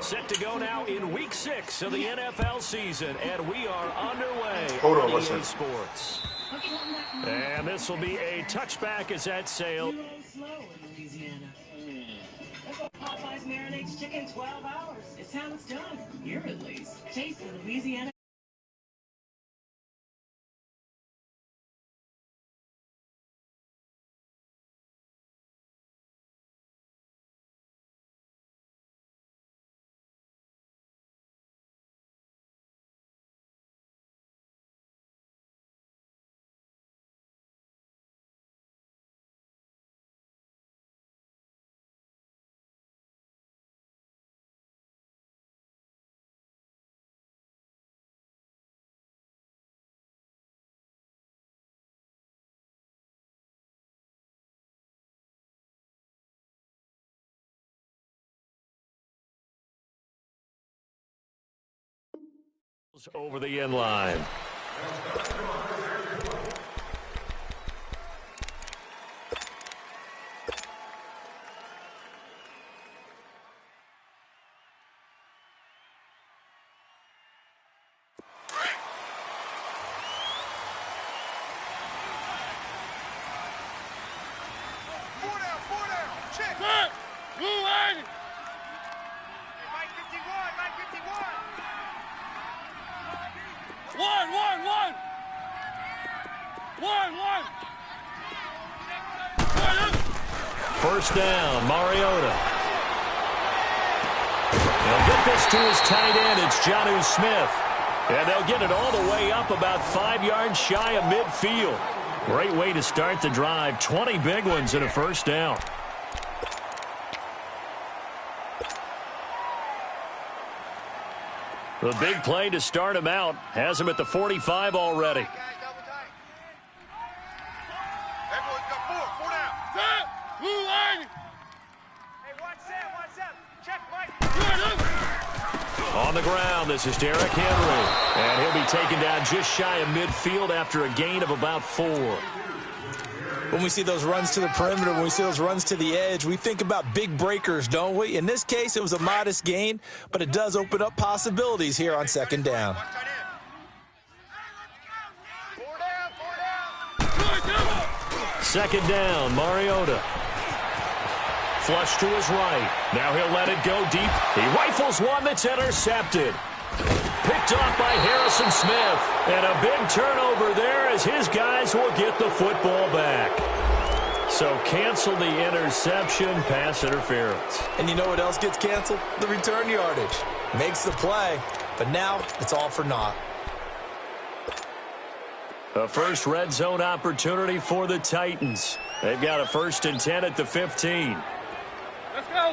Set to go now in Week 6 of the NFL season, and we are underway. Hold on, listen. Sports. And this will be a touchback as that sail. Popeyes marinates chicken 12 hours. It's how it's done. Here at least. Taste of Louisiana. Over the end line. Four down. Check. Blue line. Hey, Mike 51. Mike 51. One. First down, Mariota. They'll get this to his tight end. It's Jonnu Smith. And they'll get it all the way up about 5 yards shy of midfield. Great way to start the drive. 20 big ones and a first down. The big play to start him out has him at the 45 already. Guys, double tight. Everyone's got four down. Set. Blue line. Hey, watch that. Check, Mike. On the ground, this is Derrick Henry. And he'll be taken down just shy of midfield after a gain of about 4. When we see those runs to the perimeter, when we see those runs to the edge, we think about big breakers, don't we? In this case, it was a modest gain, but it does open up possibilities here on second down. Four down. Second down, Mariota. Flush to his right. Now he'll let it go deep. He rifles one that's intercepted. Picked off by Harrison Smith. And a big turnover there as his guys will get the football back. So cancel the interception, pass interference. And you know what else gets canceled? The return yardage. Makes the play, but now it's all for naught. A first red zone opportunity for the Titans. They've got a 1st and 10 at the 15. Let's go.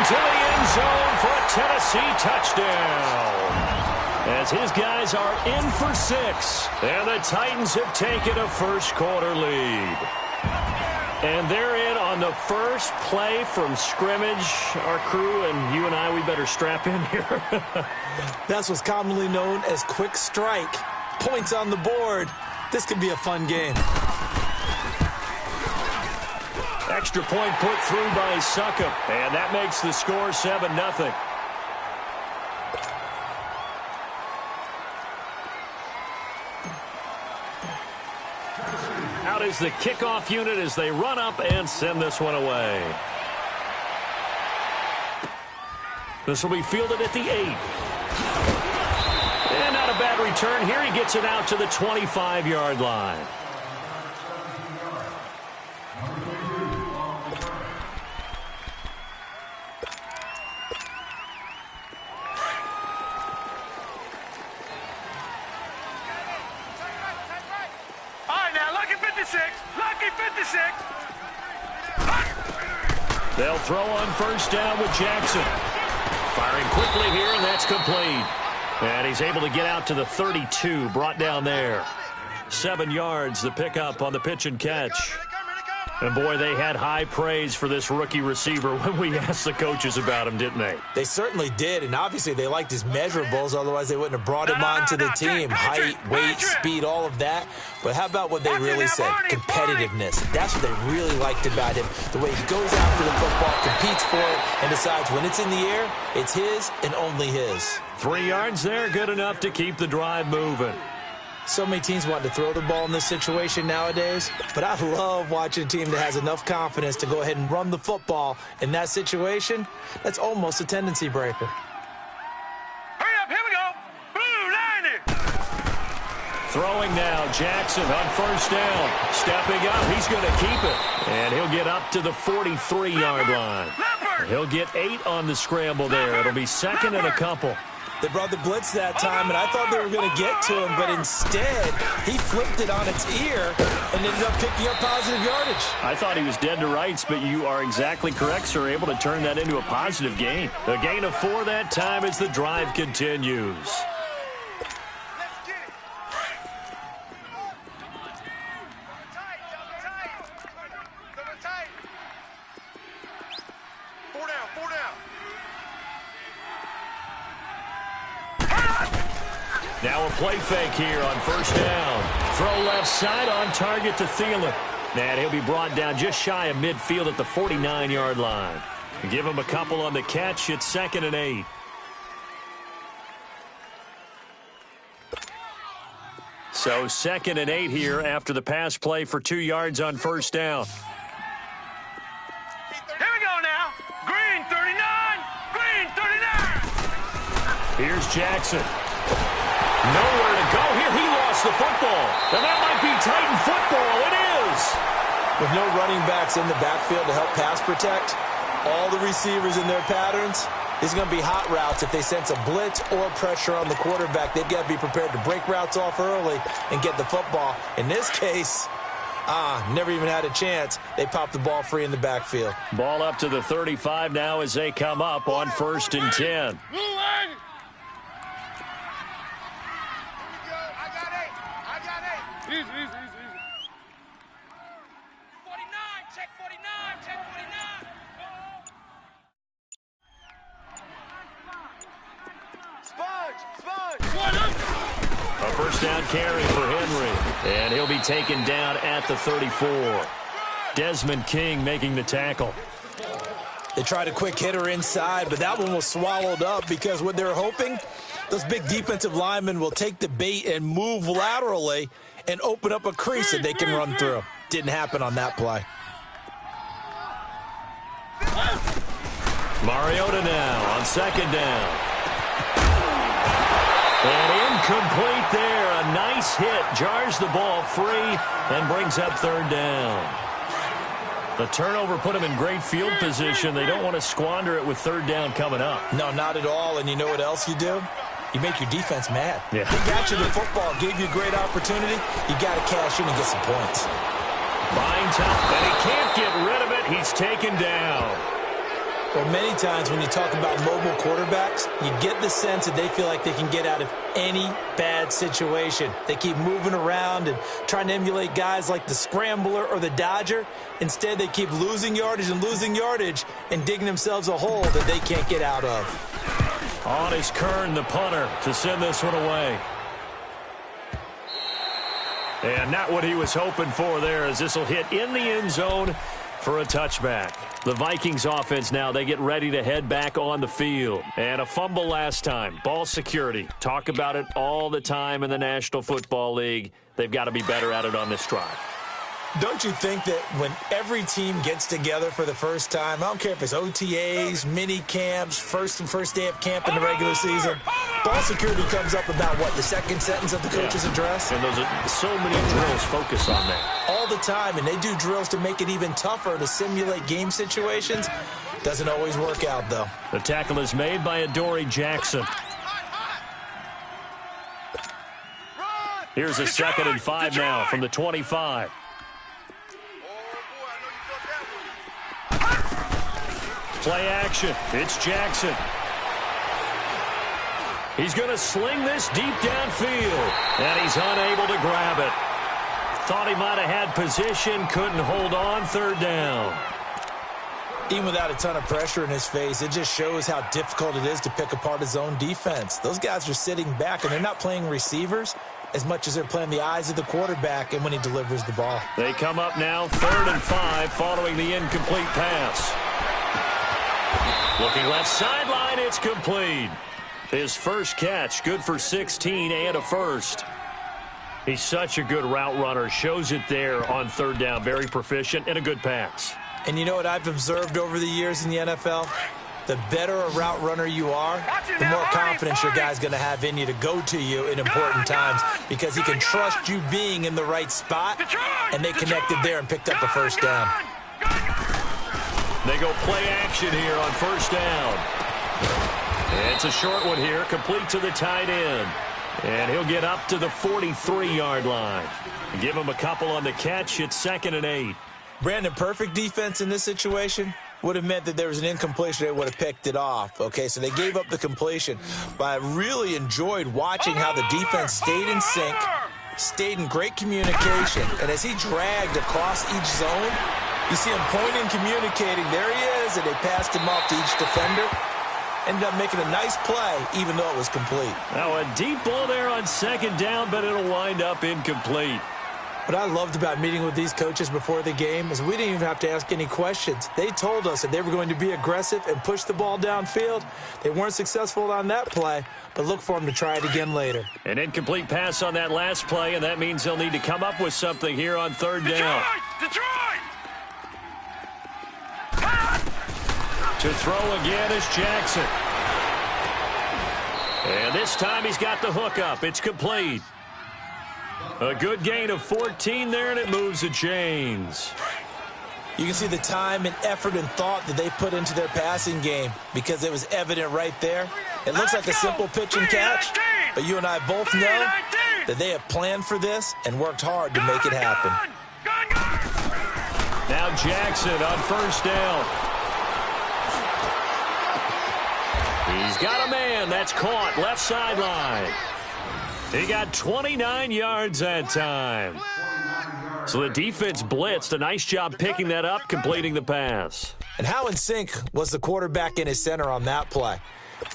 To the end zone for a Tennessee touchdown. As his guys are in for 6. And the Titans have taken a first-quarter lead. And they're in on the first play from scrimmage. Our crew and you and I, we better strap in here. That's what's commonly known as quick strike. Points on the board. This could be a fun game. Extra point put through by S.O.C.O.M. And that makes the score 7-0. Out is the kickoff unit as they run up and send this one away. This will be fielded at the 8. And not a bad return here. He gets it out to the 25-yard line. They'll throw on first down with Jackson. Firing quickly here, and that's complete. And he's able to get out to the 32, brought down there. 7 yards, the pickup on the pitch and catch. And, boy, they had high praise for this rookie receiver when we asked the coaches about him, didn't they? They certainly did, and obviously they liked his measurables. Otherwise, they wouldn't have brought him onto the team. Height, weight, speed, all of that. But how about what they really said? Competitiveness. That's what they really liked about him. The way he goes after the football, competes for it, and decides when it's in the air, it's his and only his. 3 yards there, good enough to keep the drive moving. So many teams want to throw the ball in this situation nowadays, but I love watching a team that has enough confidence to go ahead and run the football in that situation. That's almost a tendency breaker. Hurry up, here we go. Blue 90. Throwing now, Jackson on first down. Stepping up, he's going to keep it. And he'll get up to the 43-yard line. He'll get 8 on the scramble there. It'll be second and a couple. They brought the blitz that time, and I thought they were going to get to him, but instead, he flipped it on its ear and ended up picking up positive yardage. I thought he was dead to rights, but you are exactly correct, sir. Able to turn that into a positive gain. A gain of 4 that time as the drive continues. Let's get it. Double tight. 4 down. Now a play fake here on first down. Throw left side on target to Thielen. And he'll be brought down just shy of midfield at the 49-yard line. Give him a couple on the catch. It's second and 8. So second and 8 here after the pass play for 2 yards on first down. Here we go now. Green 39. Green 39. Here's Jackson. Nowhere to go here. He lost the football. And that might be Titan football. It is. With no running backs in the backfield to help pass protect, all the receivers in their patterns, these are going to be hot routes. If they sense a blitz or pressure on the quarterback, they've got to be prepared to break routes off early and get the football. In this case, never even had a chance. They popped the ball free in the backfield. Ball up to the 35 now as they come up on first and 10. Easy. 49, check 49, check 49. Sponge. A first down carry for Henry. And he'll be taken down at the 34. Desmond King making the tackle. They tried a quick hitter inside, but that one was swallowed up because what they're hoping, those big defensive linemen will take the bait and move laterally and open up a crease that they can run through. Didn't happen on that play. Mariota now on second down. And incomplete there. A nice hit. Jars the ball free and brings up third down. The turnover put them in great field position. They don't want to squander it with third down coming up. No, not at all. And you know what else you do? You make your defense mad. Yeah. They got you the football, gave you a great opportunity. You got to cash in and get some points. Binds up, and he can't get rid of it. He's taken down. Well, many times when you talk about mobile quarterbacks, you get the sense that they feel like they can get out of any bad situation. They keep moving around and trying to emulate guys like the Scrambler or the Dodger. Instead, they keep losing yardage and digging themselves a hole that they can't get out of. On is Kern, the punter, to send this one away. And not what he was hoping for there, as this will hit in the end zone for a touchback. The Vikings offense now, they get ready to head back on the field. And a fumble last time. Ball security. Talk about it all the time in the National Football League. They've got to be better at it on this drive. Don't you think that when every team gets together for the first time, I don't care if it's OTAs, mini camps, first day of camp in the regular season, ball security comes up about, what, the second sentence of the coach's address? And those are so many drills focus on that. All the time, and they do drills to make it even tougher to simulate game situations. Doesn't always work out, though. The tackle is made by Adoree Jackson. Here's a 2nd and 5 now from the 25. Play action. It's Jackson. He's going to sling this deep downfield, and he's unable to grab it. Thought he might have had position, couldn't hold on, third down. Even without a ton of pressure in his face, it just shows how difficult it is to pick apart his own defense. Those guys are sitting back, and they're not playing receivers as much as they're playing the eyes of the quarterback and when he delivers the ball. They come up now, 3rd and 5, following the incomplete pass. Looking left sideline, it's complete. His first catch, good for 16 and a first. He's such a good route runner. Shows it there on 3rd down. Very proficient and a good pass. And you know what I've observed over the years in the NFL? The better a route runner you are, the more confidence your guy's going to have in you to go to you in important times because he can trust you being in the right spot, and they connected there and picked up a first down. They go play action here on 1st down. It's a short one here, complete to the tight end. And he'll get up to the 43-yard line. Give him a couple on the catch. It's 2nd and 8. Brandon, perfect defense in this situation would have meant that there was an incompletion. They would have picked it off. Okay, so they gave up the completion. But I really enjoyed watching how the defense stayed in sync, stayed in great communication. And as he dragged across each zone, you see him pointing, communicating. There he is, and they passed him off to each defender. Ended up making a nice play, even though it was complete. Now a deep ball there on 2nd down, but it'll wind up incomplete. What I loved about meeting with these coaches before the game is we didn't even have to ask any questions. They told us that they were going to be aggressive and push the ball downfield. They weren't successful on that play, but look for them to try it again later. An incomplete pass on that last play, and that means they'll need to come up with something here on 3rd down. Detroit! To throw again is Jackson. And this time he's got the hook up. It's complete. A good gain of 14 there, and it moves the chains. You can see the time and effort and thought that they put into their passing game because it was evident right there. It looks like a simple pitch and catch, but you and I both know that they have planned for this and worked hard to make it happen. Now Jackson on 1st down. He's got a man. That's caught. Left sideline. He got 29 yards that time. So the defense blitzed. A nice job picking that up, completing the pass. And how in sync was the quarterback and his center on that play?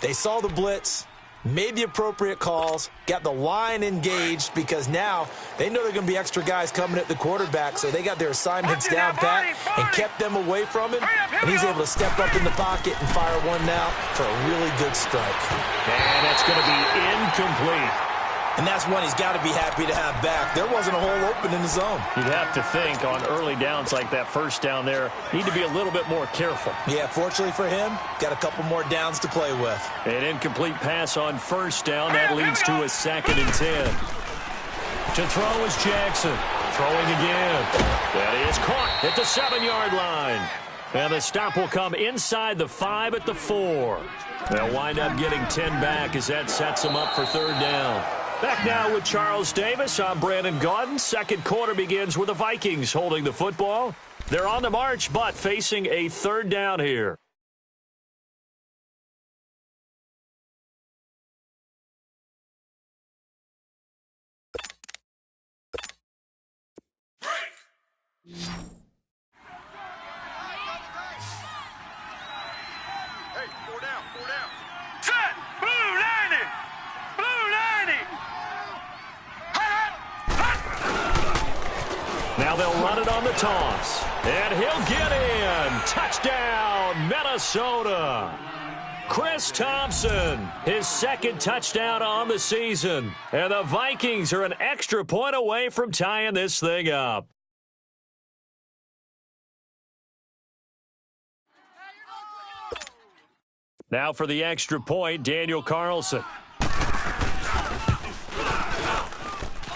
They saw the blitz, made the appropriate calls, got the line engaged because now they know there are going to be extra guys coming at the quarterback, so they got their assignments down pat and kept them away from him, and he's able to step up in the pocket and fire one now for a really good strike. And that's going to be incomplete. And that's one he's got to be happy to have back. There wasn't a hole open in the zone. You'd have to think on early downs like that 1st down there, need to be a little bit more careful. Yeah, fortunately for him, got a couple more downs to play with. An incomplete pass on 1st down. That leads to a 2nd and 10. To throw is Jackson. Throwing again. That is caught at the 7-yard line. And the stop will come inside the 5 at the 4. They'll wind up getting 10 back as that sets them up for 3rd down. Back now with Charles Davis. I'm Brandon Gaudin. 2nd quarter begins with the Vikings holding the football. They're on the march, but facing a 3rd down here. Hey, 4 down, 4 down. Set! Blue 90! Blue 90! Now they'll run it on the toss. And he'll get in. Touchdown, Minnesota. Chris Thompson, his 2nd touchdown on the season. And the Vikings are an extra point away from tying this thing up. Now for the extra point, Daniel Carlson.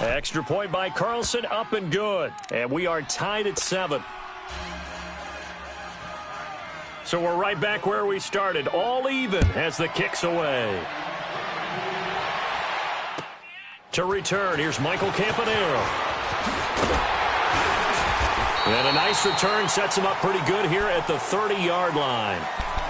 Extra point by Carlson, up and good. And we are tied at 7. So we're right back where we started, all even as the kick's away. To return, here's Michael Campanero. And a nice return sets him up pretty good here at the 30-yard line.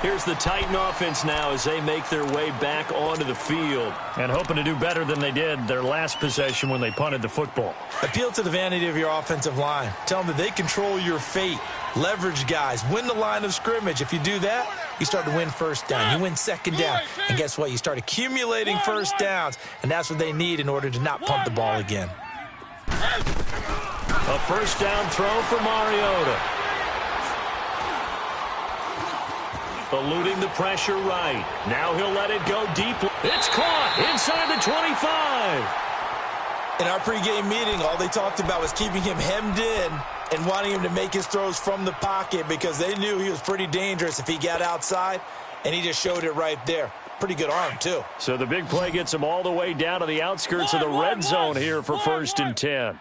Here's the Titan offense now as they make their way back onto the field. And hoping to do better than they did their last possession when they punted the football. Appeal to the vanity of your offensive line. Tell them that they control your fate. Leverage guys. Win the line of scrimmage. If you do that, you start to win first down. You win second down. And guess what? You start accumulating first downs. And that's what they need in order to not punt the ball again. A first down throw for Mariota. Eluding the pressure right. Now he'll let it go deep. It's caught inside the 25. In our pregame meeting, all they talked about was keeping him hemmed in and wanting him to make his throws from the pocket because they knew he was pretty dangerous if he got outside, and he just showed it right there. Pretty good arm, too. So the big play gets him all the way down to the outskirts of the red zone here for first and 10.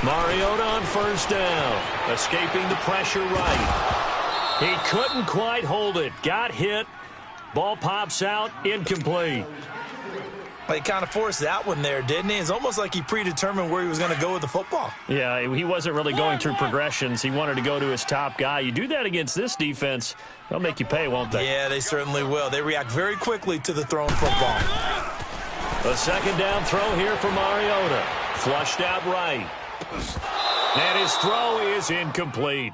Mariota on first down, escaping the pressure right. He couldn't quite hold it. Got hit. Ball pops out, incomplete. He kind of forced that one there, didn't he? It's almost like he predetermined where he was going to go with the football. Yeah, he wasn't really going through progressions. He wanted to go to his top guy. You do that against this defense, they'll make you pay, won't they? Yeah, they certainly will. They react very quickly to the thrown football. A second down throw here for Mariota. Flushed out right. And his throw is incomplete.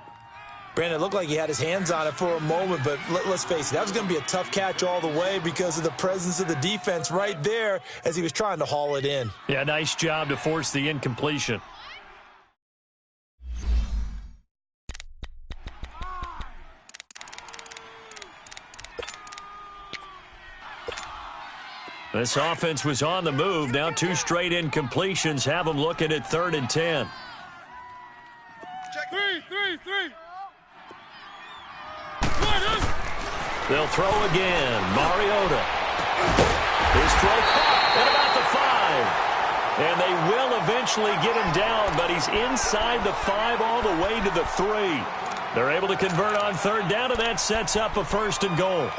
Brandon, it looked like he had his hands on it for a moment, but let's face it, that was going to be a tough catch all the way because of the presence of the defense right there as he was trying to haul it in. Yeah, nice job to force the incompletion. This offense was on the move. Now 2 straight incompletions have them looking at 3rd and 10. Check 3. They'll throw again. Mariota. His throw caught at about the 5. And they will eventually get him down, but he's inside the 5 all the way to the 3. They're able to convert on 3rd down, and that sets up a 1st and goal.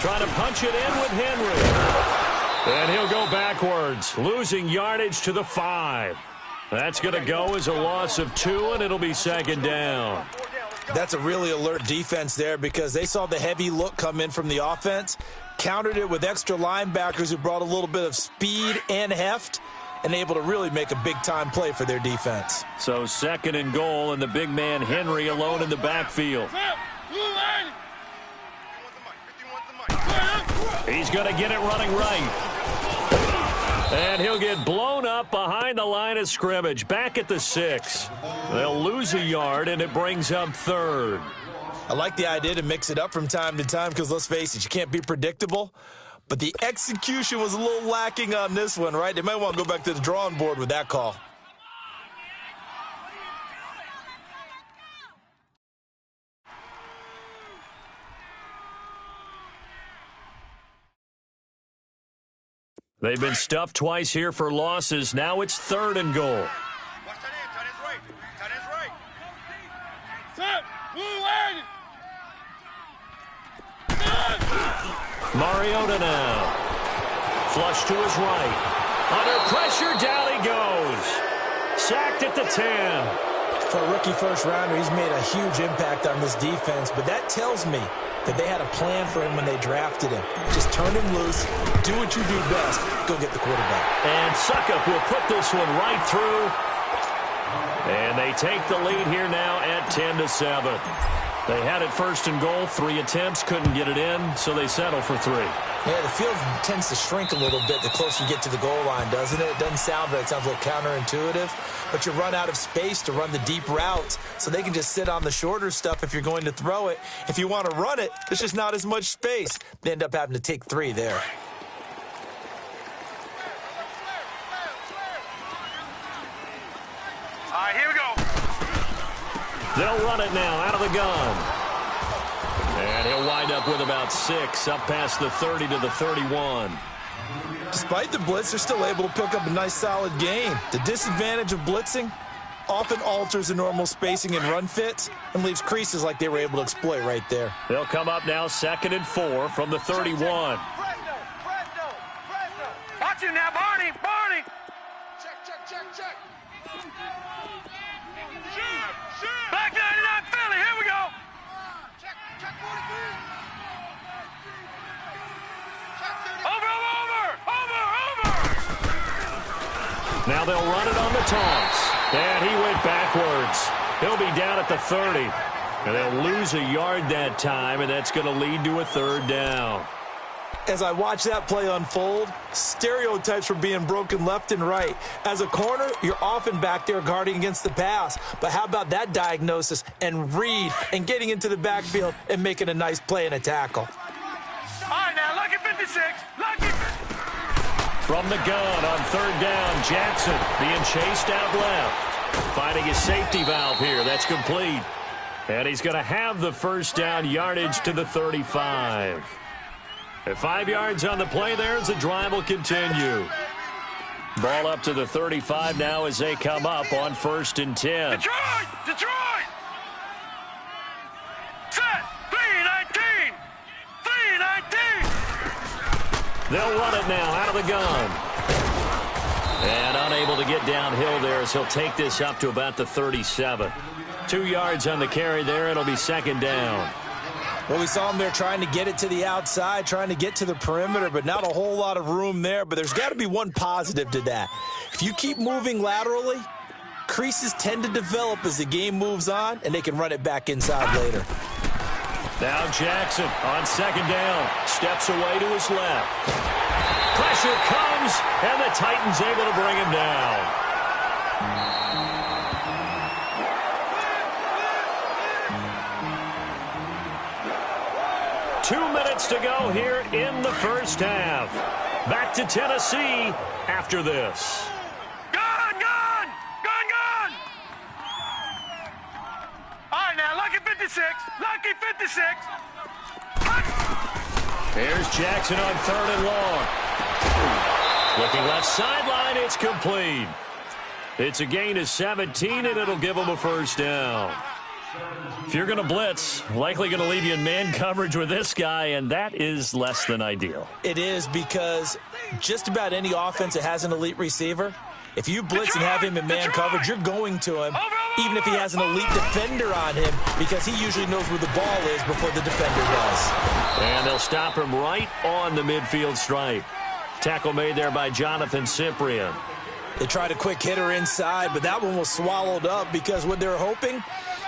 Trying to punch it in with Henry. And he'll go backwards, losing yardage to the 5. That's going to go as a loss of 2, and it'll be 2nd down. That's a really alert defense there because they saw the heavy look come in from the offense, countered it with extra linebackers who brought a little bit of speed and heft, and able to really make a big-time play for their defense. So 2nd and goal, and the big man Henry alone in the backfield. He's going to get it running right. And he'll get blown up behind the line of scrimmage, back at the 6. They'll lose a yard, and it brings up 3rd. I like the idea to mix it up from time to time because, let's face it, you can't be predictable. But the execution was a little lacking on this one, right? They might want to go back to the drawing board with that call. They've been stuffed twice here for losses. Now it's 3rd and goal. Watch that in. Tight ends right. Tight ends right. Set. Mariota now. Flush to his right. Under pressure, down he goes. Sacked at the 10. For a rookie first-rounder, he's made a huge impact on this defense, but that tells me that they had a plan for him when they drafted him. Just turn him loose, do what you do best, go get the quarterback. And S.O.C.O.M will put this one right through. And they take the lead here now at 10-7. They had it 1st and goal, 3 attempts, couldn't get it in, so they settle for 3. Yeah, the field tends to shrink a little bit the closer you get to the goal line, doesn't it? It doesn't sound right. It sounds a little counterintuitive. But you run out of space to run the deep routes, so they can just sit on the shorter stuff if you're going to throw it. If you want to run it, there's just not as much space. They end up having to take 3 there. All right, here we go. They'll run it now out of the gun. And he'll wind up with about 6, up past the 30 to the 31. Despite the blitz, they're still able to pick up a nice solid gain. The disadvantage of blitzing, often alters the normal spacing and run fits and leaves creases like they were able to exploit right there. They'll come up now 2nd and 4 from the 31. Fresno. Watch you now, Barney. Check. Black 99 Philly, here we go. Check 43. Over. Now they'll run it on the toss. And he went backwards. He'll be down at the 30. And they'll lose a yard that time, and that's going to lead to a 3rd down. As I watch that play unfold, stereotypes were being broken left and right. As a corner, you're often back there guarding against the pass. But how about that diagnosis and read and getting into the backfield and making a nice play and a tackle? All right, now, lucky 56. From the gun on 3rd down, Jackson being chased out left. Finding his safety valve here. That's complete. And he's going to have the 1st down yardage to the 35. At 5 yards on the play there as the drive will continue. Ball up to the 35 now as they come up on 1st and 10. Detroit! Set! 3-19! They'll run it now out of the gun. And unable to get downhill there as he'll take this up to about the 37. 2 yards on the carry there. It'll be 2nd down. Well, we saw him there trying to get it to the outside, trying to get to the perimeter, but not a whole lot of room there. But there's got to be one positive to that. If you keep moving laterally, creases tend to develop as the game moves on, and they can run it back inside later. Now Jackson on 2nd down. Steps away to his left. Pressure comes, and the Titans able to bring him down. 2 minutes to go here in the 1st half. Back to Tennessee after this. Gun! All right, now, lucky 56. Here's Jackson on 3rd and long. Looking left sideline, it's complete. It's a gain of 17, and it'll give them a 1st down. If you're going to blitz, likely going to leave you in man coverage with this guy, and that is less than ideal. It is, because just about any offense that has an elite receiver, if you blitz and have him in man coverage, you're going to him, even if he has an elite defender on him, because he usually knows where the ball is before the defender does. And they'll stop him right on the midfield stripe. Tackle made there by Jonathan Cyprien. They tried a quick hitter inside, but that one was swallowed up because what they're hoping,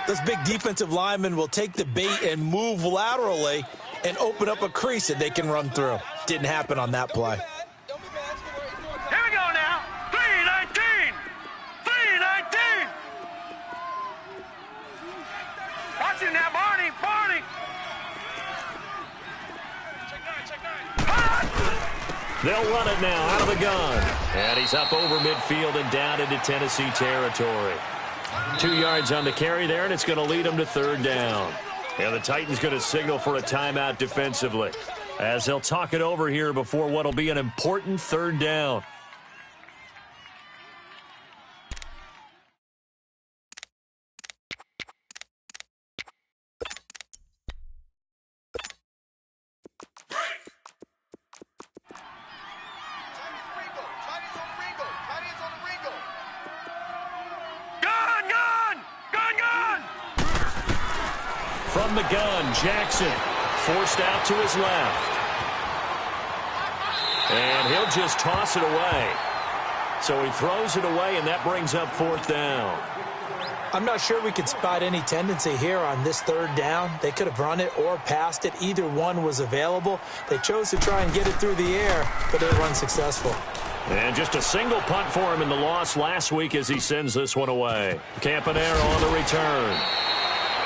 those big defensive linemen will take the bait and move laterally and open up a crease that they can run through. Didn't happen on that play. Here we go now. 3-19. Watch him now, Barney. Check 9. They'll run it now out of the gun. And he's up over midfield and down into Tennessee territory. 2 yards on the carry there, and it's going to lead them to 3rd down. And the Titans going to signal for a timeout defensively, as they'll talk it over here before what will be an important 3rd down. From the gun, Jackson forced out to his left. And he'll just toss it away. So he throws it away, and that brings up 4th down. I'm not sure we could spot any tendency here on this 3rd down. They could have run it or passed it. Either one was available. They chose to try and get it through the air, but they were unsuccessful. And just a single punt for him in the loss last week as he sends this one away. Campanaro on the return.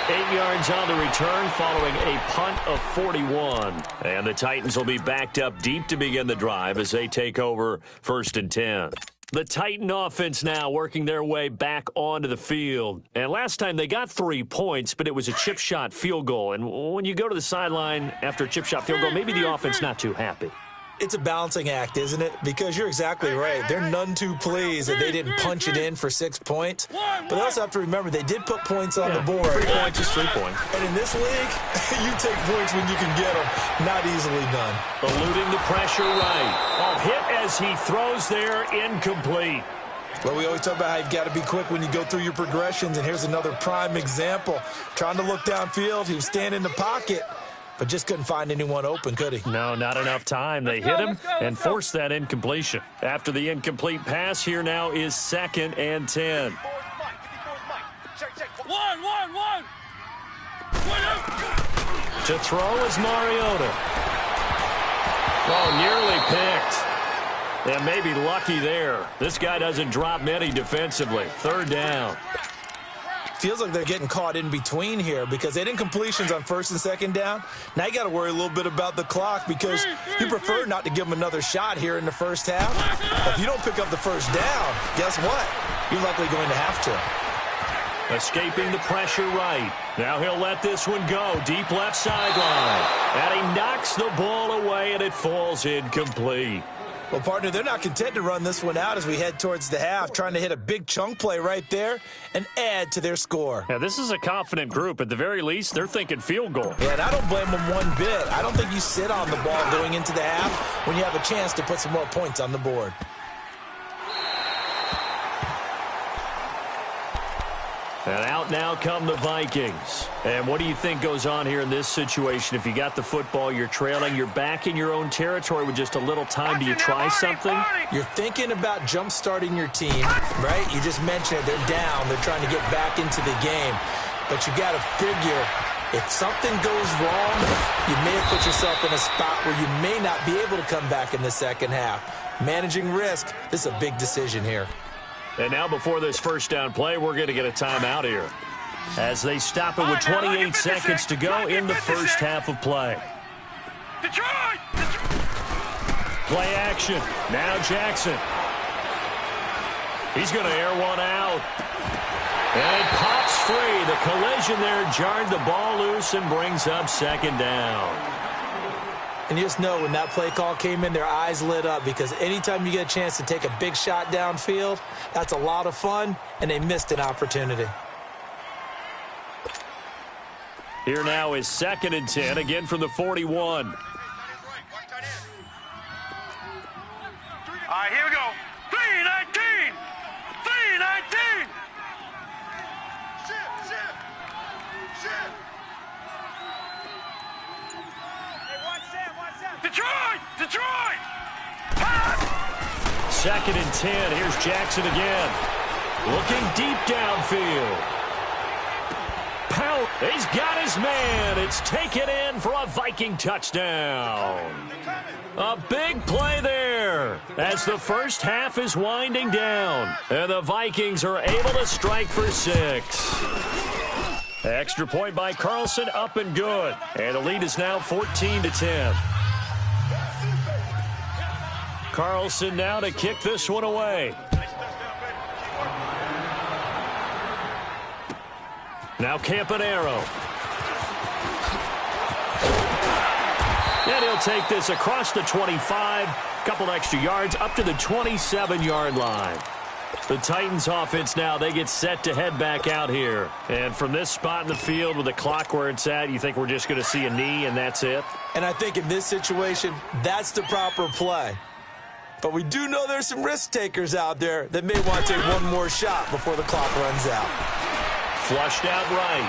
8 yards on the return following a punt of 41. And the Titans will be backed up deep to begin the drive as they take over 1st and 10. The Titan offense now working their way back onto the field. And last time they got 3 points, but it was a chip shot field goal. And when you go to the sideline after a chip shot field goal, maybe the offense not too happy. It's a balancing act, isn't it? Because you're exactly right. They're none too pleased that they didn't punch it in for 6 points. But they also have to remember they did put points on the board. 3 points is 3 points. And in this league, you take points when you can get them. Not easily done. Eluding the pressure right. Oh, hit as he throws there, incomplete. Well, we always talk about how you've got to be quick when you go through your progressions, and here's another prime example. Trying to look downfield, he was standing in the pocket, but just couldn't find anyone open, could he? No, not enough time. They hit him and forced that incompletion. After the incomplete pass, here now is 2nd and 10. One. To throw is Mariota. Oh, nearly picked. And maybe lucky there. This guy doesn't drop many defensively. 3rd down. Feels like they're getting caught in between here because they didn't completions on 1st and 2nd down. Now you got to worry a little bit about the clock because you prefer not to give them another shot here in the first half. If you don't pick up the 1st down, guess what? You're likely going to have to. Escaping the pressure right. Now he'll let this one go. Deep left sideline. And he knocks the ball away, and it falls incomplete. Well, partner, they're not content to run this one out as we head towards the half, trying to hit a big chunk play right there and add to their score. Yeah, this is a confident group. At the very least, they're thinking field goal. Yeah, and I don't blame them one bit. I don't think you sit on the ball going into the half when you have a chance to put some more points on the board. And out now come the Vikings. And what do you think goes on here in this situation? If you got the football, you're trailing, you're back in your own territory with just a little time. Do you try something? You're thinking about jump-starting your team, right? You just mentioned it. They're down. They're trying to get back into the game. But you got to figure if something goes wrong, you may have put yourself in a spot where you may not be able to come back in the second half. Managing risk, this is a big decision here. And now before this 1st down play, we're going to get a timeout here as they stop it with 28 seconds to go in the first half of play. Detroit! Play action. Now Jackson. He's going to air one out. And it pops free. The collision there jarred the ball loose and brings up 2nd down. And you just know when that play call came in, their eyes lit up because anytime you get a chance to take a big shot downfield, that's a lot of fun, and they missed an opportunity. Here now is 2nd and 10, again from the 41. All right, here we go. 3-19! 3-19! Shift! Detroit! Pass! 2nd and 10. Here's Jackson again. Looking deep downfield. Pout. He's got his man. It's taken in for a Viking touchdown. A big play there as the first half is winding down. And the Vikings are able to strike for 6. Extra point by Carlson, up and good. And the lead is now 14-10. Carlson now to kick this one away. Now Campanaro. And he'll take this across the 25. Couple extra yards up to the 27-yard line. The Titans offense now, they get set to head back out here. And from this spot in the field with the clock where it's at, you think we're just going to see a knee and that's it? And I think in this situation, that's the proper play. But we do know there's some risk takers out there that may want to take one more shot before the clock runs out. Flushed out right.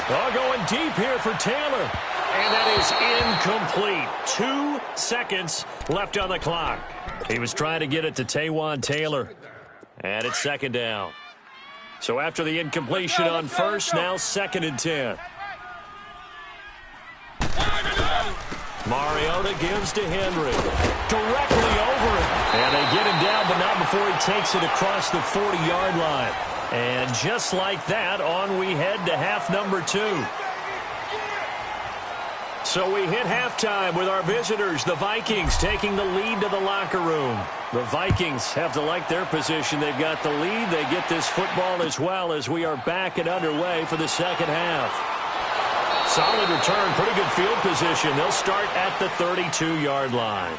Oh, going deep here for Taylor. And that is incomplete. 2 seconds left on the clock. He was trying to get it to Taywan Taylor. And it's 2nd down. So after the incompletion on 1st, now 2nd and 10. Mariota gives to Henry. Directly over it. And they get him down, but not before he takes it across the 40-yard line. And just like that, on we head to half number 2. So we hit halftime with our visitors, the Vikings, taking the lead to the locker room. The Vikings have to like their position. They've got the lead. They get this football as well as we are back and underway for the second half. Solid return, pretty good field position. They'll start at the 32-yard line.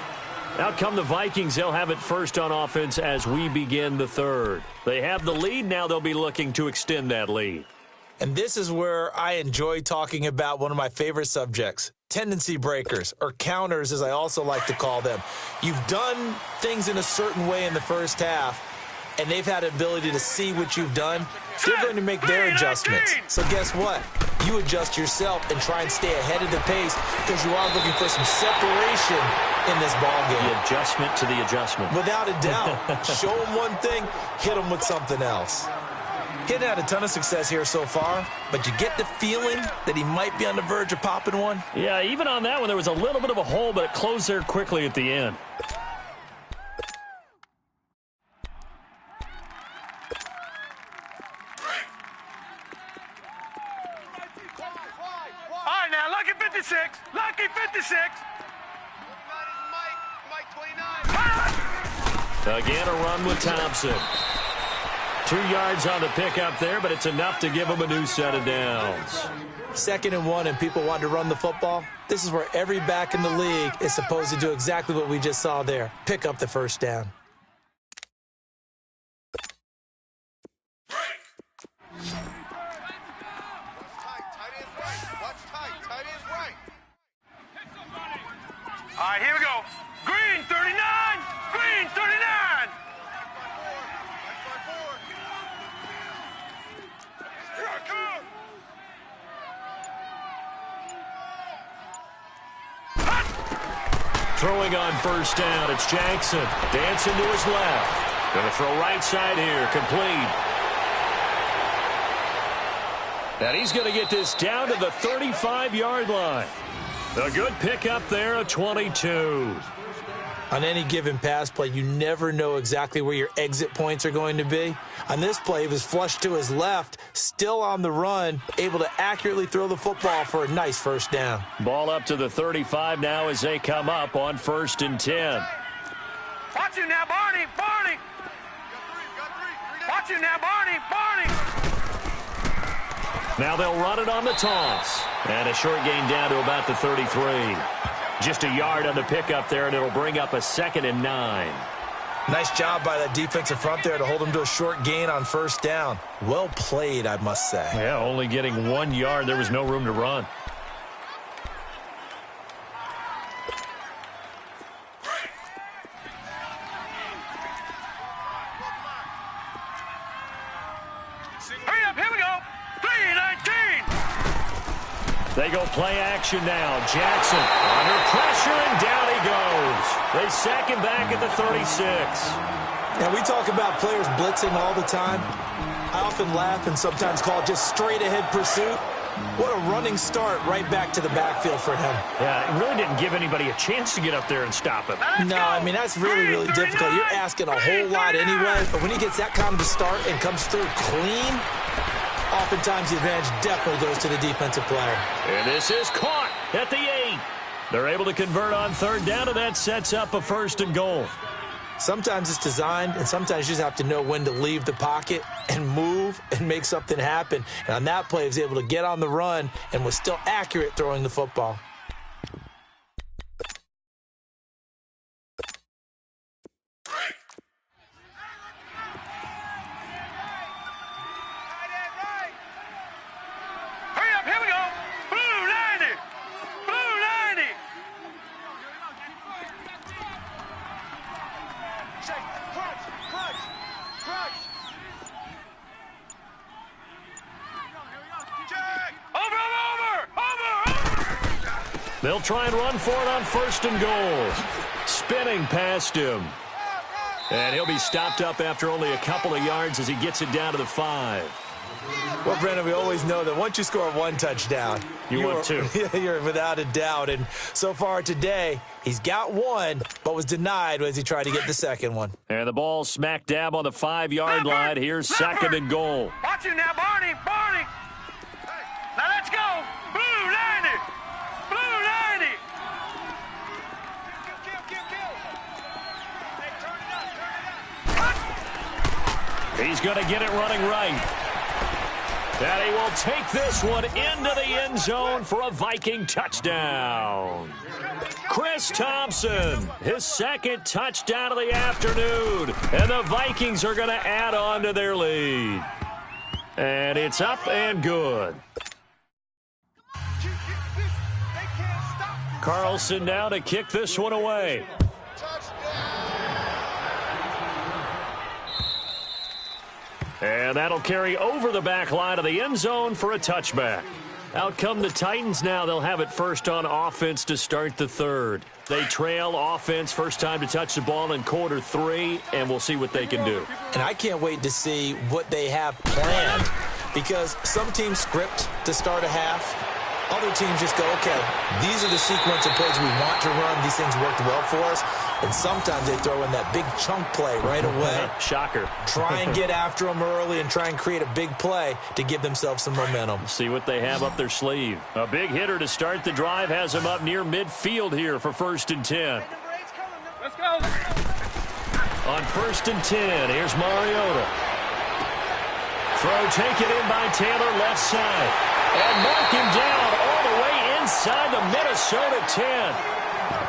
Out come the Vikings. They'll have it first on offense as we begin the third. They have the lead. Now they'll be looking to extend that lead. And this is where I enjoy talking about one of my favorite subjects, tendency breakers, or counters as I also like to call them. You've done things in a certain way in the first half, and they've had the ability to see what you've done. They're going to make their adjustments. So guess what? You adjust yourself and try and stay ahead of the pace because you are looking for some separation in this ball game. The adjustment to the adjustment. Without a doubt. Show them one thing, hit them with something else. He hadn't had a ton of success here so far, but you get the feeling that he might be on the verge of popping one. Yeah, even on that one, there was a little bit of a hole, but it closed there quickly at the end. All right, now, lucky 56. Lucky 56. Again, a run with Thompson. 2 yards on the pickup there, but it's enough to give him a new set of downs. 2nd and 1, and people want to run the football. This is where every back in the league is supposed to do exactly what we just saw there. Pick up the first down. All right, here we go. Green 39. Green 39. Throwing on first down, it's Jackson. Dancing to his left. Going to throw right side here, complete. And he's going to get this down to the 35-yard line. A good pickup there, a 22. On any given pass play, you never know exactly where your exit points are going to be. On this play, he was flushed to his left, still on the run, able to accurately throw the football for a nice first down. Ball up to the 35 now as they come up on 1st and 10. Watch you now, Barney. Barney. Watch you now, Barney. Barney. Now they'll run it on the toss. And a short gain down to about the 33. Just a yard on the pickup there, and it'll bring up a 2nd and 9. Nice job by that defensive front there to hold him to a short gain on first down. Well played, I must say. Yeah, only getting 1 yard. There was no room to run. Hurry up, here we go. 3-19. They go play action now. Jackson under pressure, and down he goes. They sack him back at the 36. Now, we talk about players blitzing all the time. I often laugh and sometimes call it just straight-ahead pursuit. What a running start right back to the backfield for him. Yeah, it really didn't give anybody a chance to get up there and stop him. No, I mean, that's really, really difficult. You're asking a whole lot anyway, but when he gets that kind of a start and comes through clean, oftentimes the advantage definitely goes to the defensive player. And this is caught at the 8. They're able to convert on 3rd down, and that sets up a 1st and goal. Sometimes it's designed, and sometimes you just have to know when to leave the pocket and move and make something happen. And on that play, he was able to get on the run and was still accurate throwing the football. Hurry up, here we go. Blue 90. Blue 90. Shake, crunch, crunch, crunch. Check. Over. They'll try and run for it on 1st and goal. Spinning past him. And he'll be stopped up after only a couple of yards as he gets it down to the 5. Well, Brandon, we always know that once you score 1 touchdown, want 2. You're without a doubt. And so far today, he's got 1, but was denied as he tried to get the 2nd one. And the ball smack dab on the 5-yard line. Here's 2nd and goal. Watch you now, Barney. Barney. Now let's go. Blue 90. Blue 90. Kill. Hey, turn it up. He's going to get it running right. And he will take this one into the end zone for a Viking touchdown. Chris Thompson, his second touchdown of the afternoon. And the Vikings are going to add on to their lead. And it's up and good. Carlson now to kick this one away. And that'll carry over the back line of the end zone for a touchback. Out come the Titans now. They'll have it first on offense to start the third. They trail offense first time to touch the ball in quarter 3, and we'll see what they can do. And I can't wait to see what they have planned, because some teams script to start a half. Other teams just go, okay, these are the sequence of plays we want to run. These things worked well for us. And sometimes they throw in that big chunk play right away. Shocker. Try and get after them early and try and create a big play to give themselves some momentum. See what they have up their sleeve. A big hitter to start the drive has them up near midfield here for 1st and 10. Let's go. On 1st and 10, here's Mariota. Throw taken in by Taylor left side. And mark him down all the way inside the Minnesota 10.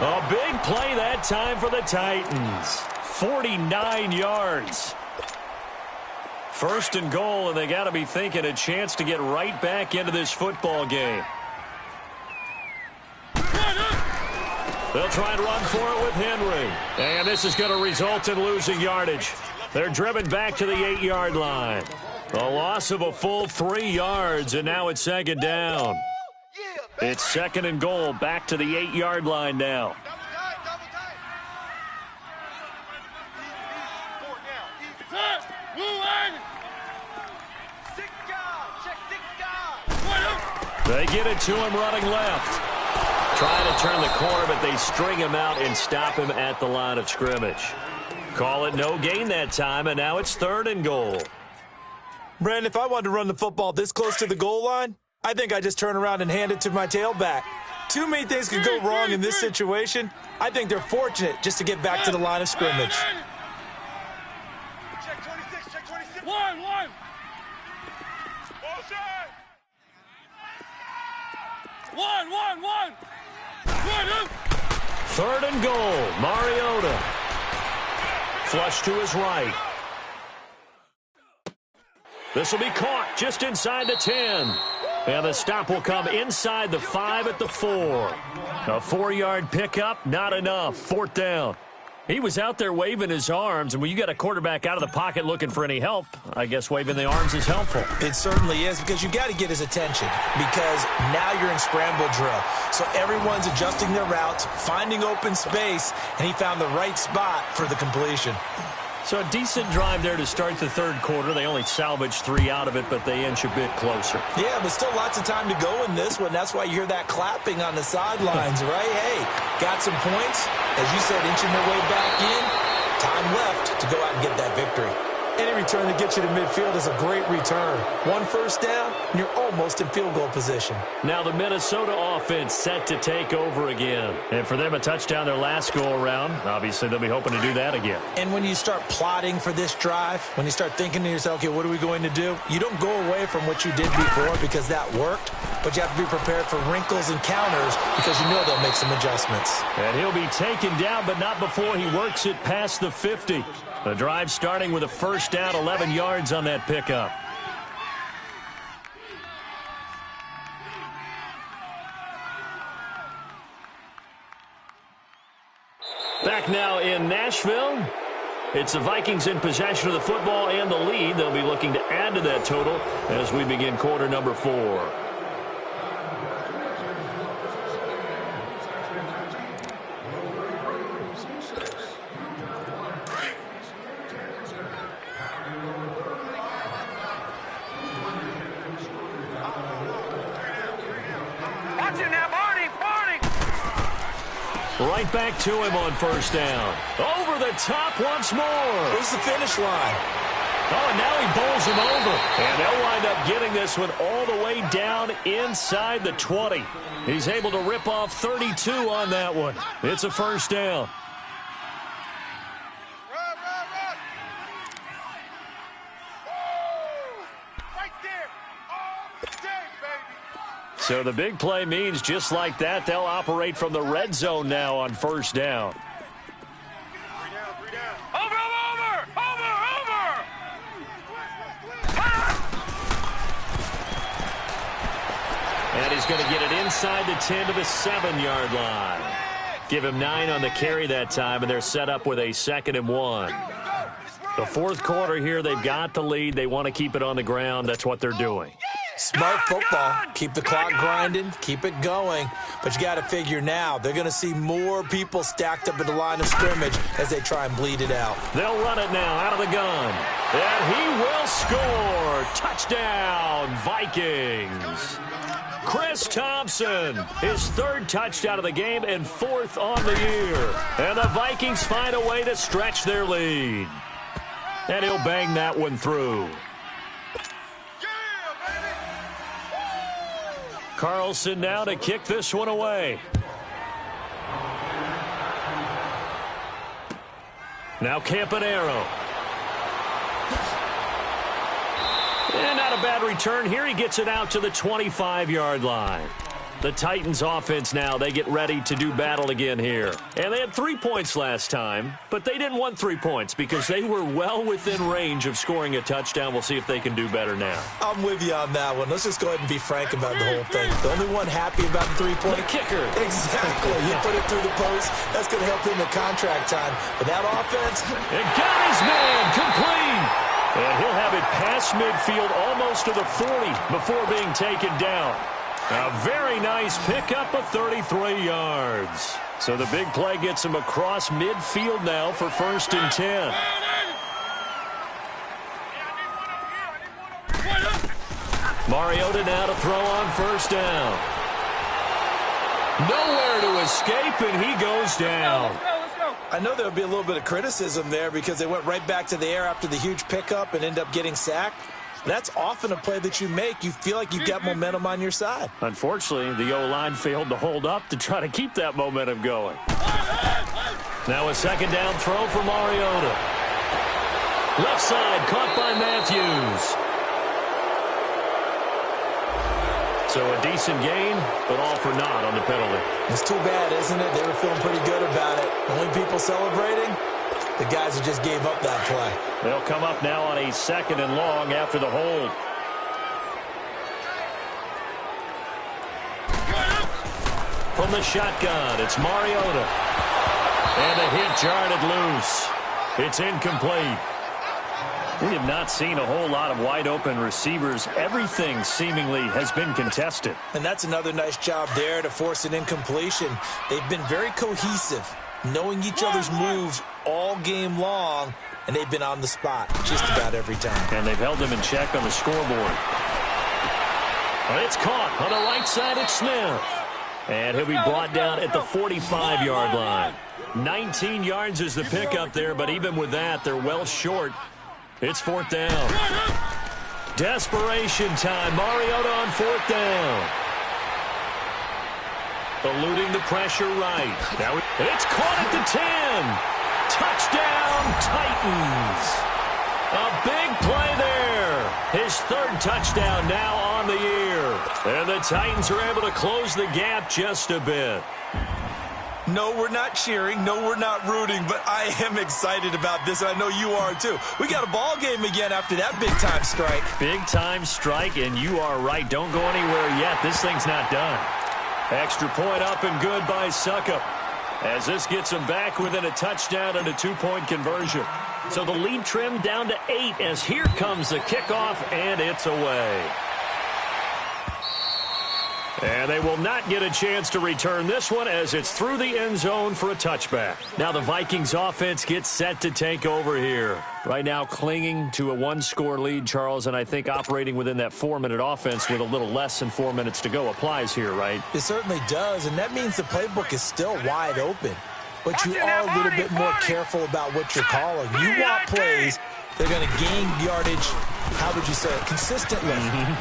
A big play that time for the Titans. 49 yards. 1st and goal, and they got to be thinking a chance to get right back into this football game. They'll try and run for it with Henry. And this is going to result in losing yardage. They're driven back to the 8-yard line. A loss of a full 3 yards, and now it's 2nd down. It's 2nd and goal, back to the 8-yard line now. They get it to him running left. Trying to turn the corner, but they string him out and stop him at the line of scrimmage. Call it no gain that time, and now it's 3rd and goal. Brandon, if I wanted to run the football this close to the goal line, I think I just turn around and hand it to my tailback. Too many things could go wrong in this situation. I think they're fortunate just to get back to the line of scrimmage. Check 26, check 26. One. Ball shot. One. 3rd and goal, Mariota. Flush to his right. This will be caught just inside the 10. And the stop will come inside the 5 at the 4. A 4-yard pickup, not enough. 4th down. He was out there waving his arms, and when you got a quarterback out of the pocket looking for any help, I guess waving the arms is helpful. It certainly is, because you got to get his attention, because now you're in scramble drill. So everyone's adjusting their routes, finding open space, and he found the right spot for the completion. So a decent drive there to start the 3rd quarter. They only salvaged 3 out of it, but they inch a bit closer. Yeah, but still lots of time to go in this one. That's why you hear that clapping on the sidelines, right? Hey, got some points. As you said, inching their way back in. Time left to go out and get that victory. Any return that gets you to midfield is a great return. 1 first down, and you're almost in field goal position. Now the Minnesota offense set to take over again. And for them, a touchdown their last go-around. Obviously, they'll be hoping to do that again. And when you start plotting for this drive, when you start thinking to yourself, okay, what are we going to do? You don't go away from what you did before because that worked, but you have to be prepared for wrinkles and counters because you know they'll make some adjustments. And he'll be taken down, but not before he works it past the 50. The drive starting with a first down, 11 yards on that pickup. Back now in Nashville. It's the Vikings in possession of the football and the lead. They'll be looking to add to that total as we begin quarter number 4. Right back to him on first down. Over the top once more. Where's the finish line? Oh, and now he bowls him over. And they'll wind up getting this one all the way down inside the 20. He's able to rip off 32 on that one. It's a first down. Run. Woo! Right there. All day, baby. So the big play means just like that, they'll operate from the red zone now on first down. 3 down, 3 down. Over! And he's going to get it inside the 10 to the 7-yard line. Give him 9 on the carry that time, and they're set up with a 2nd and 1. The fourth quarter here, they've got the lead. They want to keep it on the ground. That's what they're doing. Smart football. Keep the clock grinding. Keep it going. But you got to figure now, they're going to see more people stacked up at the line of scrimmage as they try and bleed it out. They'll run it now out of the gun. And he will score. Touchdown, Vikings. Chris Thompson, his 3rd touchdown of the game and 4th on the year. And the Vikings find a way to stretch their lead. And he'll bang that one through. Carlson now to kick this one away. Now Campanaro. And not a bad return here. He gets it out to the 25-yard line. The Titans offense now, they get ready to do battle again here. And they had 3 points last time, but they didn't want 3 points because they were well within range of scoring a touchdown. We'll see if they can do better now. I'm with you on that one. Let's just go ahead and be frank about the whole thing. The only one happy about the 3-point kicker. Exactly. You put it through the post. That's going to help him in contract time. But that offense. And got his man complete. And he'll have it past midfield almost to the 40 before being taken down. A very nice pickup of 33 yards. So the big play gets him across midfield now for 1st and 10. Mariota now to throw on 1st down. Nowhere to escape, and he goes down. I know there would be a little bit of criticism there because they went right back to the air after the huge pickup and end up getting sacked. That's often a play that you make. You feel like you've got momentum on your side. Unfortunately, the O-line failed to hold up to try to keep that momentum going. Now a 2nd down throw for Mariota. Left side, caught by Matthews. So a decent gain, but all for naught on the penalty. It's too bad, isn't it? They were feeling pretty good about it. The only people celebrating, the guys who just gave up that play. They'll come up now on a 2nd and long after the hold. From the shotgun, it's Mariota. And the hit jarred it loose. It's incomplete. We have not seen a whole lot of wide-open receivers. Everything seemingly has been contested. And that's another nice job there to force an incompletion. They've been very cohesive, knowing each other's moves all game long, and they've been on the spot just about every time. And they've held them in check on the scoreboard. But it's caught on the right side. It's Smith. And he'll be brought down at the 45-yard line. 19 yards is the pickup there, but even with that, they're well short. It's 4th down. Desperation time. Mariota on 4th down. Eluding the pressure right. Now it's caught at the 10. Touchdown, Titans. A big play there. His 3rd touchdown now on the year. And the Titans are able to close the gap just a bit. No, we're not cheering. No, we're not rooting, but I am excited about this, and I know you are too. We got a ball game again after that big-time strike. Big-time strike, and you are right. Don't go anywhere yet. This thing's not done. Extra point up and good by S.O.C.O.M. as this gets them back within a touchdown and a 2-point conversion. So the lead trimmed down to 8 as here comes the kickoff, and it's away. And they will not get a chance to return this one as it's through the end zone for a touchback. Now the Vikings offense gets set to take over here. Right now clinging to a 1-score lead, Charles, and I think operating within that 4-minute offense with a little less than 4 minutes to go applies here, right? It certainly does, and that means the playbook is still wide open. But you are a little bit more careful about what you're calling. You want plays they're going to gain yardage, how would you say it, consistently,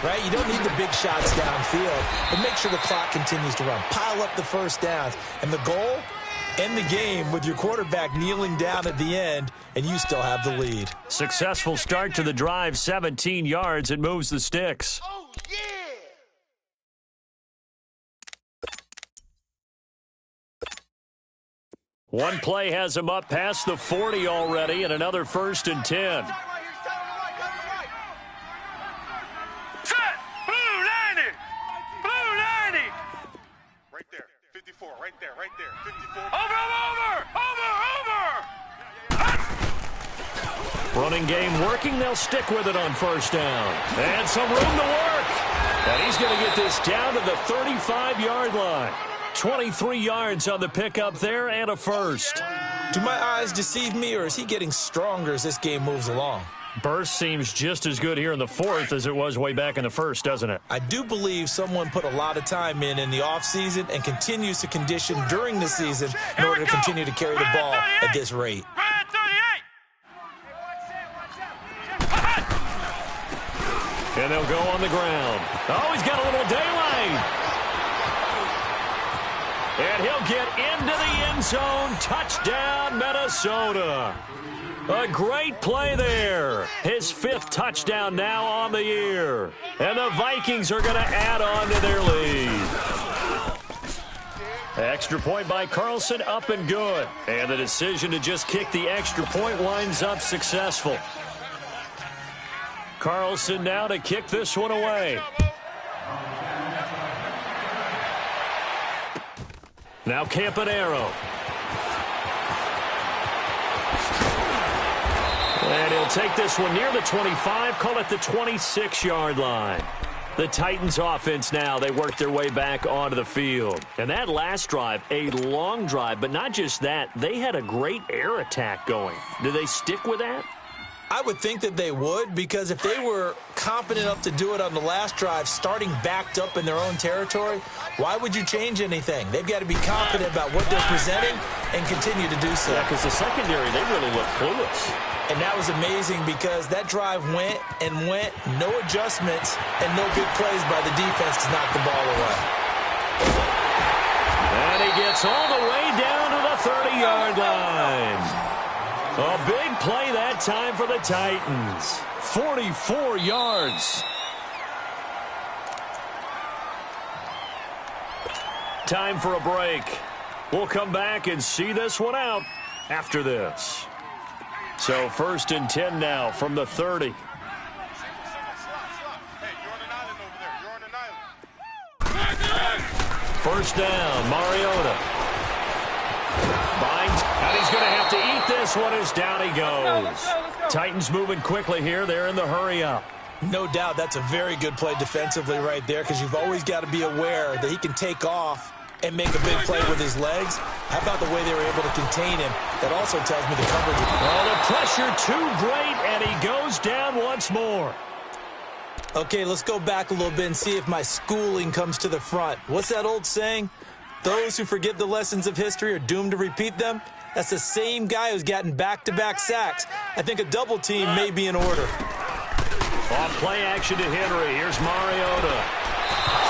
right? You don't need the big shots downfield, but make sure the clock continues to run. Pile up the first downs. And the goal, end the game with your quarterback kneeling down at the end, and you still have the lead. Successful start to the drive, 17 yards. It moves the sticks. One play has him up past the 40 already, and another 1st and 10. Set! Blue 90! Blue 90! Right there. 54. Right there. Right there. 54. Over! Running game working. They'll stick with it on 1st down. And some room to work. And he's going to get this down to the 35-yard line. 23 yards on the pickup there and a 1st. Do my eyes deceive me, or is he getting stronger as this game moves along? Burst seems just as good here in the 4th as it was way back in the 1st, doesn't it? I do believe someone put a lot of time in the offseason and continues to condition during the season in order to continue to carry the ball at this rate. And they'll go on the ground. Oh, he's got a little daylight. And he'll get into the end zone. Touchdown, Minnesota. A great play there. His 5th touchdown now on the year. And the Vikings are going to add on to their lead. Extra point by Carlson, up and good. And the decision to just kick the extra point winds up successful. Carlson now to kick this one away. Now Campanaro. And he'll take this one near the 25, call it the 26-yard line. The Titans offense now, they work their way back onto the field. And that last drive, a long drive, but not just that, they had a great air attack going. Do they stick with that? I would think that they would, because if they were confident enough to do it on the last drive, starting backed up in their own territory, why would you change anything? They've got to be confident about what they're presenting and continue to do so. Yeah, because the secondary, they really look clueless. And that was amazing because that drive went and went, no adjustments, and no big plays by the defense to knock the ball away. And he gets all the way down to the 30-yard line. A big play that time for the Titans. 44 yards. Time for a break. We'll come back and see this one out after this. So 1st and 10 now from the 30. Hey, you're on an island over there. You're on an island. 1st down, Mariota. Binds, and he's going to have to eat this one as down he goes. Let's go. Titans moving quickly here. They're in the hurry up. No doubt that's a very good play defensively right there, because you've always got to be aware that he can take off and make a big play with his legs. How about the way they were able to contain him? That also tells me the coverage. Well, the pressure too great, and he goes down once more. Okay, let's go back a little bit and see if my schooling comes to the front. What's that old saying? Those who forget the lessons of history are doomed to repeat them. That's the same guy who's gotten back-to-back sacks. I think a double team may be in order. On play action to Henry. Here's Mariota.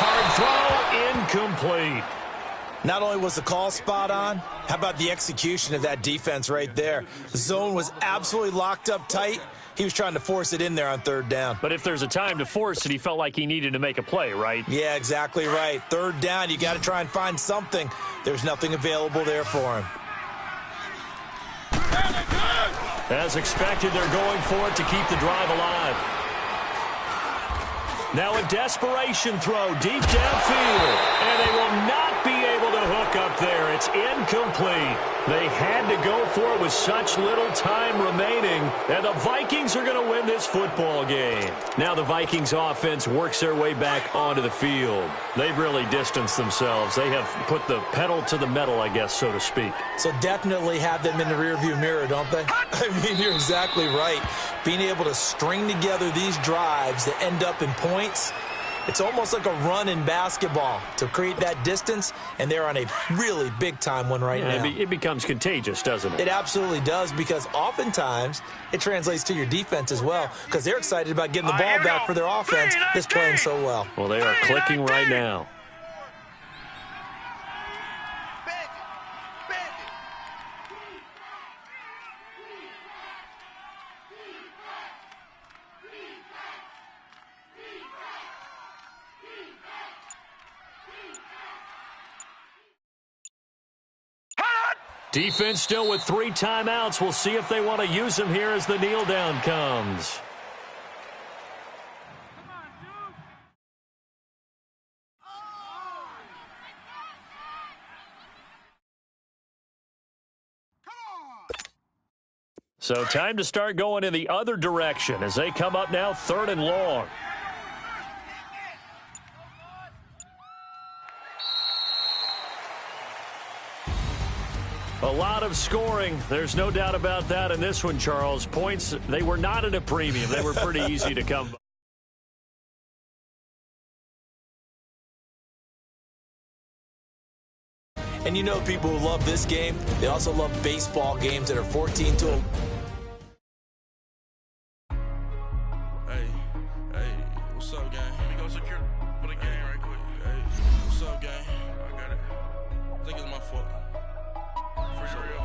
Hard throw, incomplete. Not only was the call spot on, how about the execution of that defense right there? The zone was absolutely locked up tight. He was trying to force it in there on 3rd down. But if there's a time to force it, he felt like he needed to make a play, right? Yeah, exactly right. 3rd down, you got to try and find something. There's nothing available there for him. As expected, they're going for it to keep the drive alive. Now a desperation throw deep downfield, and they will not be able to hook up there. It's incomplete. They had to go for it with such little time remaining, and the Vikings are going to win this football game. Now the Vikings offense works their way back onto the field. They've really distanced themselves. They have put the pedal to the metal, I guess, so to speak. So definitely have them in the rearview mirror, don't they? I mean, you're exactly right. Being able to string together these drives that end up in points, it's almost like a run in basketball to create that distance, and they're on a really big-time one right now. It becomes contagious, doesn't it? It absolutely does, because oftentimes it translates to your defense as well, because they're excited about getting the ball back for their offense that's playing so well. Well, they are clicking right now. Defense still with 3 timeouts. We'll see if they want to use them here as the kneel down comes. So time to start going in the other direction as they come up now 3rd and long. A lot of scoring. There's no doubt about that in this one, Charles. Points, they were not at a premium. They were pretty easy to come by. And you know people who love this game, they also love baseball games that are 14 to 11. Hey, what's up, gang? Let me go secure for the game right quick. Hey, what's up, gang? I got it. I think it's my fault. For real.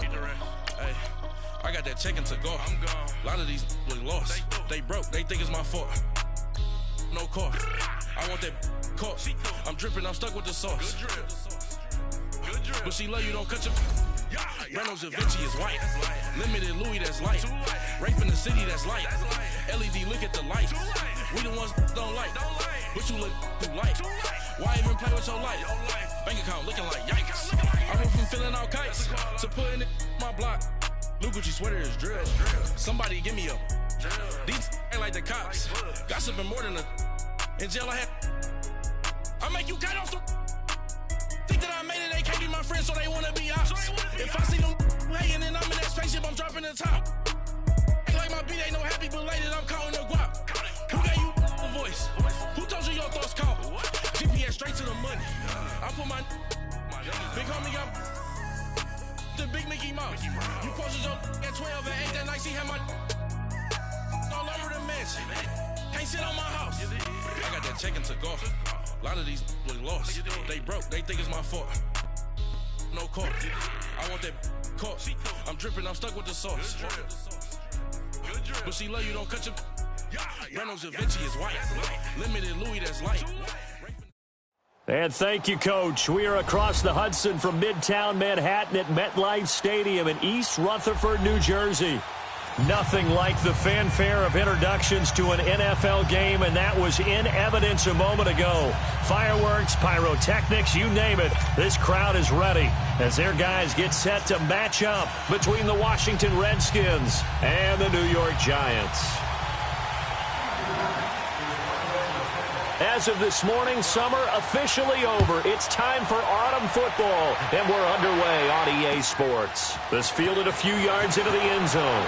Get the rest. Hey, I got that check-in to go. I'm gone. A lot of these was lost. They broke. They think it's my fault. No cost. I want that caught. I'm dripping. I'm stuck with the sauce. Good drip. But she love you, don't cut your... Reynolds Da Vinci is white. Limited Louis, that's light. Rape in the city, that's light. LED, look at the lights. We the ones don't like. But you look too light. Why even play with your life? Bank account looking like yikes. I went from filling out kites to putting it in my block. Blue Gucci sweater is drill. Somebody give me a... These ain't like the cops. Gossiping more than a... In jail I had... I make you cut off the... Think that I made it, they can't be my friends, so they wanna be ops. If I see them hating and I'm in that spaceship, I'm dropping the top. Ain't like my beat ain't no happy belated, I'm calling the guap. Who gave you the voice? Who told you your thoughts count? GPS straight to the money. I put my big homie up the big Mickey Mouse. You posted your at 12 and 8 that night, she had my all over the mansion. Can't sit on my house. I got that check-in to golf. A lot of these was lost. They broke. They think it's my fault. No cost. I want that caught. I'm dripping. I'm stuck with the sauce. But she love you, don't cut your... Reynolds Da Vinci is white. Limited Louis, that's light. And thank you, Coach. We are across the Hudson from Midtown Manhattan at MetLife Stadium in East Rutherford, New Jersey. Nothing like the fanfare of introductions to an NFL game, and that was in evidence a moment ago. Fireworks, pyrotechnics, you name it. This crowd is ready as their guys get set to match up between the Washington Redskins and the New York Giants. As of this morning, summer officially over. It's time for autumn football, and we're underway on EA Sports. This fielded a few yards into the end zone.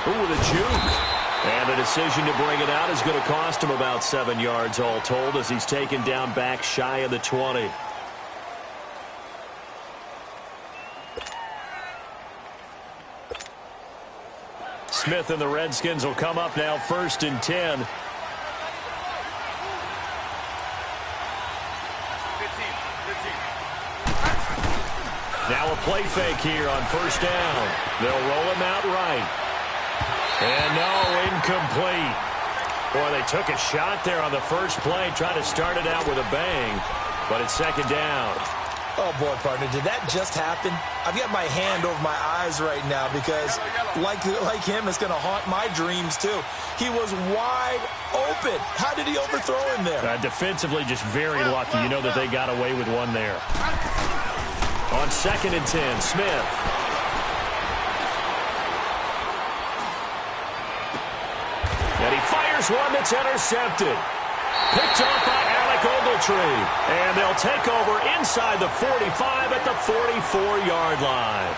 Ooh, the juke. And the decision to bring it out is going to cost him about 7 yards all told as he's taken down back shy of the 20. Smith and the Redskins will come up now 1st and 10. Now a play fake here on 1st down. They'll roll him out right. And no, incomplete. Boy, they took a shot there on the first play, trying to start it out with a bang, but it's 2nd down. Oh, boy, partner, did that just happen? I've got my hand over my eyes right now because, like him, it's going to haunt my dreams, too. He was wide open. How did he overthrow him there? Defensively, just very lucky. You know that they got away with one there. On 2nd and 10, Smith. And he fires one that's intercepted. Picked off by Alec Ogletree. And they'll take over inside the 45 at the 44-yard line.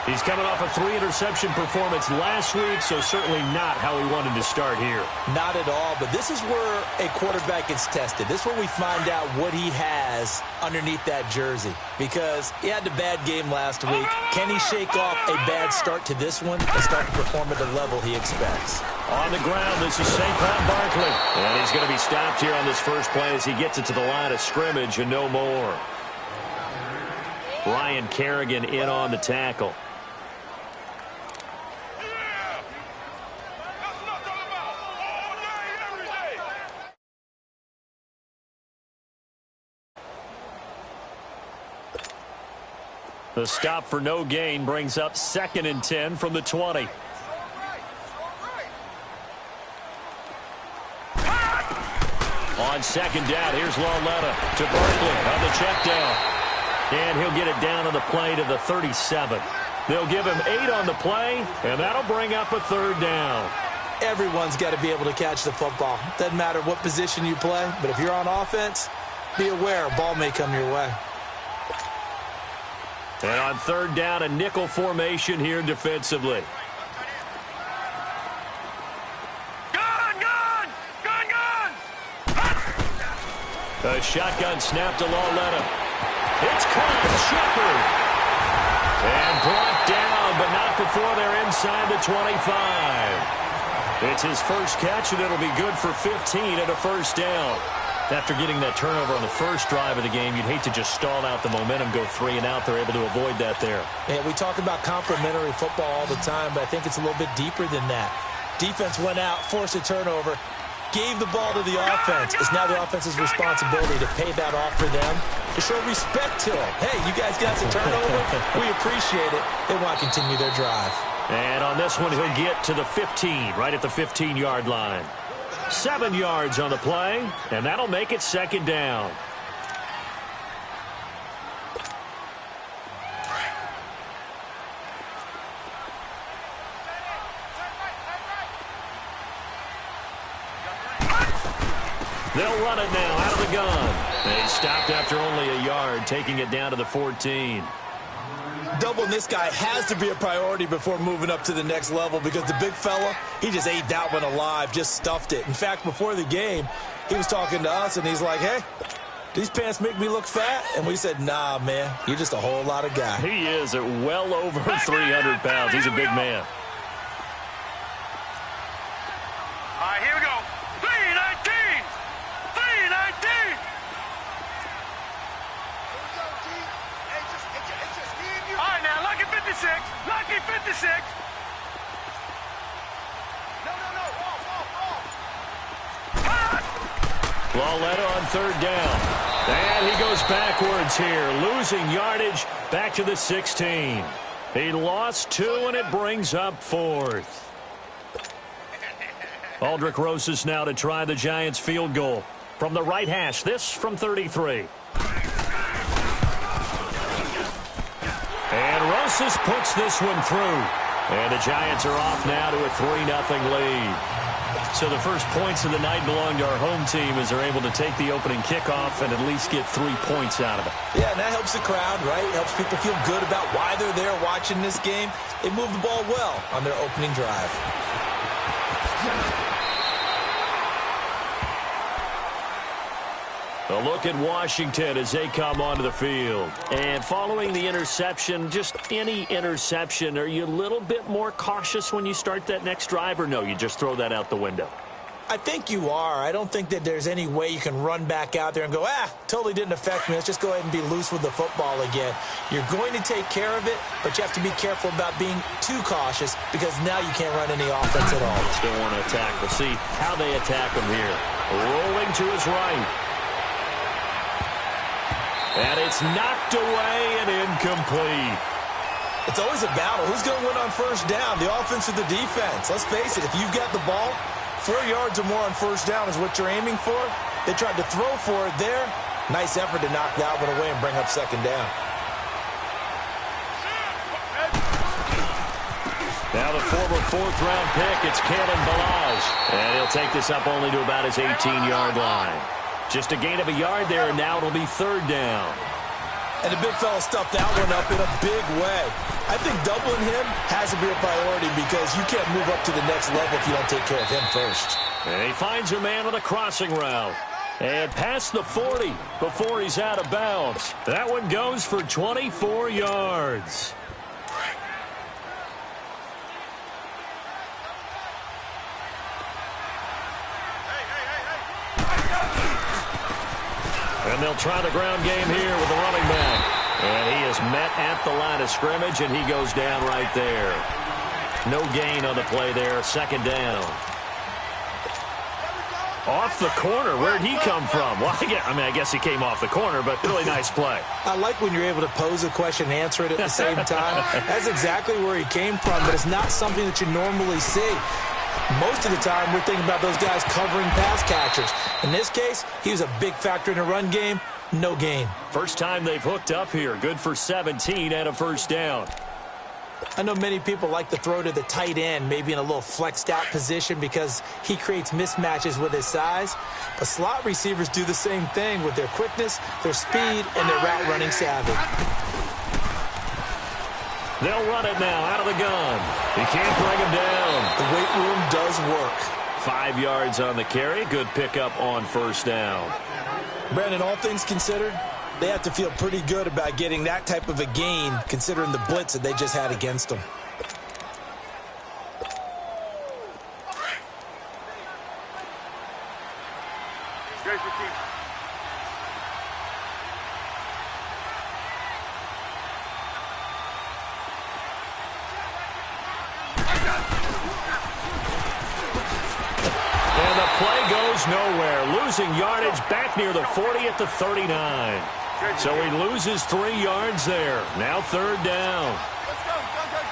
He's coming off a 3-interception performance last week, so certainly not how he wanted to start here. Not at all, but this is where a quarterback gets tested. This is where we find out what he has underneath that jersey, because he had a bad game last week. Can he shake off a bad start to this one and start to perform at the level he expects? On the ground, this is Saquon Barkley. And he's going to be stopped here on this first play as he gets it to the line of scrimmage and no more. Ryan Kerrigan in on the tackle. The stop for no gain brings up 2nd and 10 from the 20. On 2nd down, here's Lauletta to Berkeley on the check down. And he'll get it down on the play to the 37. They'll give him 8 on the play, and that'll bring up a 3rd down. Everyone's got to be able to catch the football. Doesn't matter what position you play, but if you're on offense, be aware a ball may come your way. And on 3rd down, a nickel formation here defensively. A shotgun snap to Lauletta. It's caught, Shepard. And brought down, but not before they're inside the 25. It's his first catch, and it'll be good for 15 and a 1st down. After getting that turnover on the first drive of the game, you'd hate to just stall out the momentum, go 3 and out. They're able to avoid that there. Yeah, we talk about complementary football all the time, but I think it's a little bit deeper than that. Defense went out, forced a turnover, gave the ball to the offense. It's now the offense's responsibility to pay that off for them, to show respect to them. Hey, you guys got some turnover. We appreciate it. They want to continue their drive. And on this one, he'll get to the 15, right at the 15-yard line. 7 yards on the play, and that'll make it 2nd down. They'll run it now out of the gun. They stopped after only a yard, taking it down to the 14. Doubling this guy has to be a priority before moving up to the next level because the big fella, he just ate that one alive, just stuffed it. In fact, before the game, he was talking to us, and he's like, hey, these pants make me look fat? And we said, nah, man, you're just a whole lot of guy. He is at well over 300 pounds. He's a big man. All right, here we go. 319! 319! All right, now, lucky 56. Lucky 56. No. Lauletta on 3rd down. And he goes backwards here, losing yardage back to the 16. He lost 2, and it brings up 4th. Aldrich Rosas now to try the Giants field goal. From the right hash, this from 33. And Rosas puts this one through. And the Giants are off now to a 3-0 lead. So the first points of the night belong to our home team as they're able to take the opening kickoff and at least get 3 points out of it. Yeah, and that helps the crowd, right? It helps people feel good about why they're there watching this game. They moved the ball well on their opening drive. A look at Washington as they come onto the field. And following the interception, just any interception, are you a little bit more cautious when you start that next drive, or no, you just throw that out the window? I think you are. I don't think that there's any way you can run back out there and go, totally didn't affect me. Let's just go ahead and be loose with the football again. You're going to take care of it, but you have to be careful about being too cautious because now you can't run any offense at all. Still want to attack. We'll see how they attack him here. Rolling to his right. And it's knocked away and incomplete. It's always a battle. Who's going to win on 1st down, the offense or the defense? Let's face it, if you've got the ball, 4 yards or more on 1st down is what you're aiming for. They tried to throw for it there. Nice effort to knock that one away and bring up 2nd down. Now the former 4th-round pick, it's Kalen Balazs. And he'll take this up only to about his 18-yard line. Just a gain of a yard there, and now it'll be 3rd down. And the big fella stuffed that one up in a big way. I think doubling him has to be a priority because you can't move up to the next level if you don't take care of him first. And he finds a man on the crossing route. And past the 40 before he's out of bounds. That one goes for 24 yards. And they'll try the ground game here with the running back. And he is met at the line of scrimmage, and he goes down right there. No gain on the play there, 2nd down. Off the corner. Where'd he come from? Well, I guess he came off the corner, but really nice play. I like when you're able to pose a question and answer it at the same time. That's exactly where he came from, but it's not something that you normally see. Most of the time, we're thinking about those guys covering pass catchers. In this case, he was a big factor in the run game. No gain. First time they've hooked up here. Good for 17 and a first down. I know many people like to throw to the tight end, maybe in a little flexed out position because he creates mismatches with his size. But slot receivers do the same thing with their quickness, their speed, and their route running savvy. They'll run it now out of the gun. He can't bring him down. The weight room does work. 5 yards on the carry. Good pickup on first down. Brandon, all things considered, they have to feel pretty good about getting that type of a gain considering the blitz that they just had against them. And the play goes nowhere. Losing yardage back near the 40 at the 39. So he loses 3 yards there. Now third down.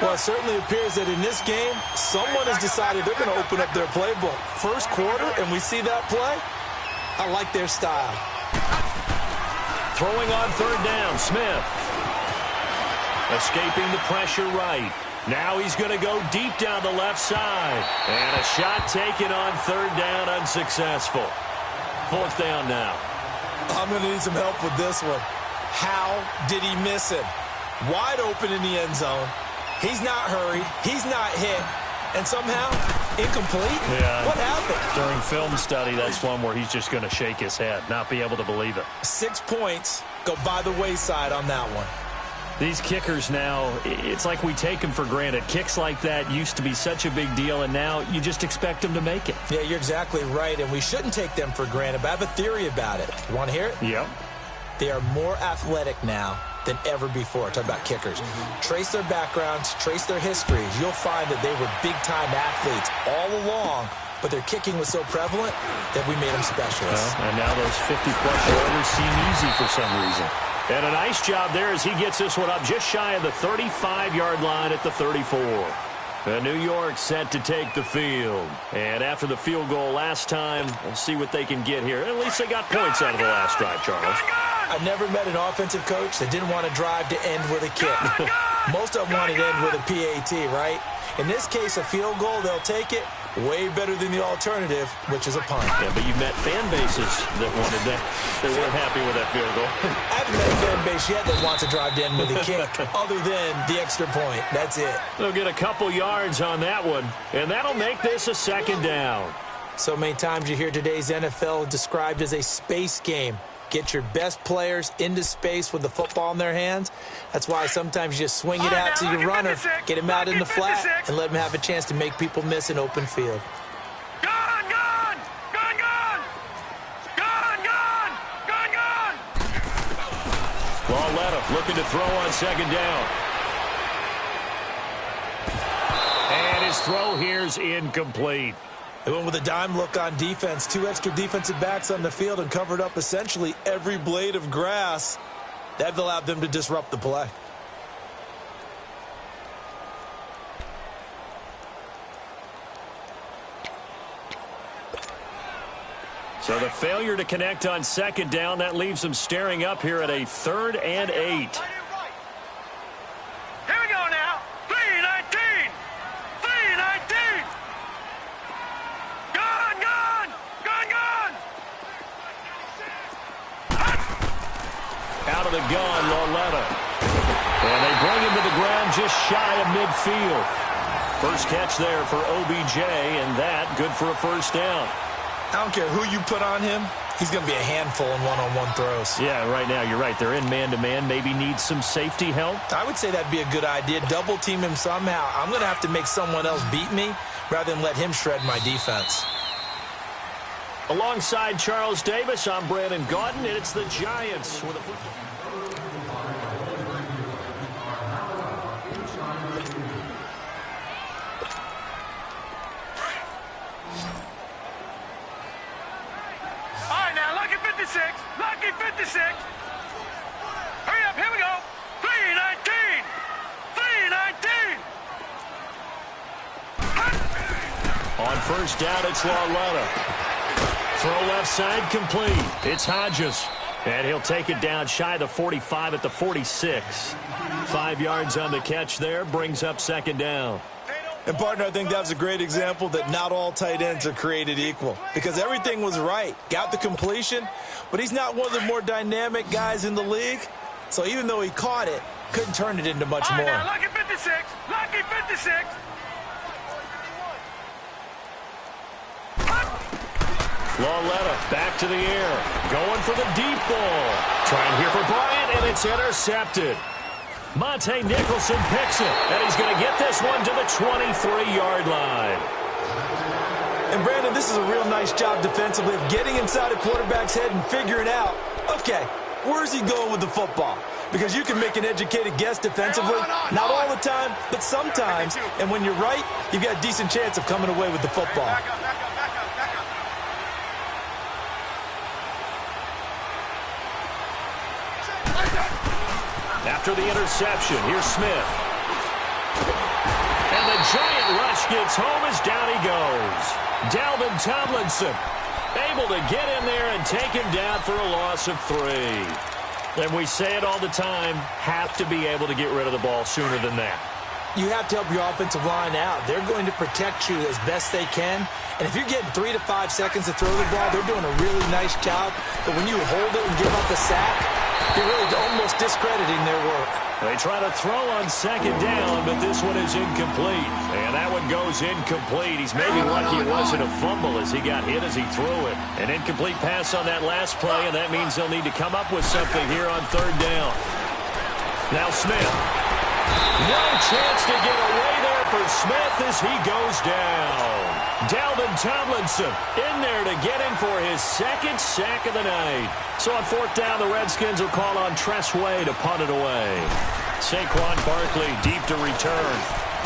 Well, it certainly appears that in this game, someone has decided they're going to open up their playbook. First quarter, and we see that play. I like their style. Throwing on third down, Smith. Escaping the pressure right. Now he's going to go deep down the left side. And a shot taken on third down, unsuccessful. Fourth down now. I'm going to need some help with this one. How did he miss it? Wide open in the end zone. He's not hurried. He's not hit. And somehow, incomplete? Yeah. What happened? During film study, that's one where he's just going to shake his head, not be able to believe it. 6 points go by the wayside on that one. These kickers now, it's like we take them for granted. Kicks like that used to be such a big deal, and now you just expect them to make it. Yeah, you're exactly right, and we shouldn't take them for granted, but I have a theory about it. You want to hear it? Yep. They are more athletic now than ever before. Talk about kickers. Trace their backgrounds, trace their histories. You'll find that they were big-time athletes all along, but their kicking was so prevalent that we made them specialists. Well, and now those 50-plus yarders seem easy for some reason. And a nice job there as he gets this one up just shy of the 35-yard line at the 34. And New York set to take the field. And after the field goal last time, we'll see what they can get here. At least they got points out of the last drive, Charles. I never met an offensive coach that didn't want to drive to end with a kick. Most of them wanted to end with a PAT, right? In this case, a field goal, they'll take it. Way better than the alternative, which is a punt. Yeah, but you've met fan bases that wanted that. They weren't happy with that field goal. I haven't met a fan base yet that wants to drive to end with a kick, other than the extra point. That's it. They'll get a couple yards on that one, and that'll make this a second down. So many times you hear today's NFL described as a space game. Get your best players into space with the football in their hands. That's why sometimes you just swing it out to your runner, get him out in the flat, and let him have a chance to make people miss an open field. Gone, gone! Gone, gone! Gone, gone! Gone, gone! Lauletta looking to throw on second down. And his throw here's incomplete. They went with a dime look on defense. 2 extra defensive backs on the field and covered up essentially every blade of grass. That allowed them to disrupt the play. So the failure to connect on second down, that leaves them staring up here at a 3rd and 8. Here we go now. 3-19! 3-19! Gone, gone! Gone, gone! Out of the gun, Lauletta. And they bring him to the ground just shy of midfield. First catch there for OBJ, and that good for a first down. I don't care who you put on him. He's going to be a handful in one-on-one throws. Yeah, right now, you're right. They're in man-to-man. Maybe needs some safety help. I would say that'd be a good idea. Double team him somehow. I'm going to have to make someone else beat me rather than let him shred my defense. Alongside Charles Davis, I'm Brandon Gaudin, and it's the Giants with a football. 56. Lucky 56. Hurry up. Here we go. 319. 319. On first down, it's Lauletta. Throw left side complete. It's Hodges. And he'll take it down shy of the 45 at the 46. 5 yards on the catch there, brings up second down. And, partner, I think that was a great example that not all tight ends are created equal because everything was right. Got the completion, but he's not one of the more dynamic guys in the league. So even though he caught it, couldn't turn it into much more. Now, lucky 56. Lucky 56. Lauletta back to the air. Going for the deep ball. Trying here for Bryant, and it's intercepted. Monte Nicholson picks it, and he's going to get this one to the 23-yard line. And, Brandon, this is a real nice job defensively of getting inside a quarterback's head and figuring out, okay, where's he going with the football? Because you can make an educated guess defensively, not all the time, but sometimes. And when you're right, you've got a decent chance of coming away with the football. After the interception, here's Smith. And the giant rush gets home as down he goes. Dalvin Tomlinson able to get in there and take him down for a loss of 3. And we say it all the time, have to be able to get rid of the ball sooner than that. You have to help your offensive line out. They're going to protect you as best they can. And if you're getting 3 to 5 seconds to throw the ball, they're doing a really nice job. But when you hold it and give up a sack, you're really almost discrediting their work. They try to throw on second down, but this one is incomplete. And that one goes incomplete. He's maybe lucky it wasn't a fumble as he got hit as he threw it. An incomplete pass on that last play, and that means they'll need to come up with something here on third down. Now Smith. No chance to get away there for Smith as he goes down. Dalvin Tomlinson in there to get him for his second sack of the night. So on fourth down, the Redskins will call on Tressway to punt it away. Saquon Barkley deep to return.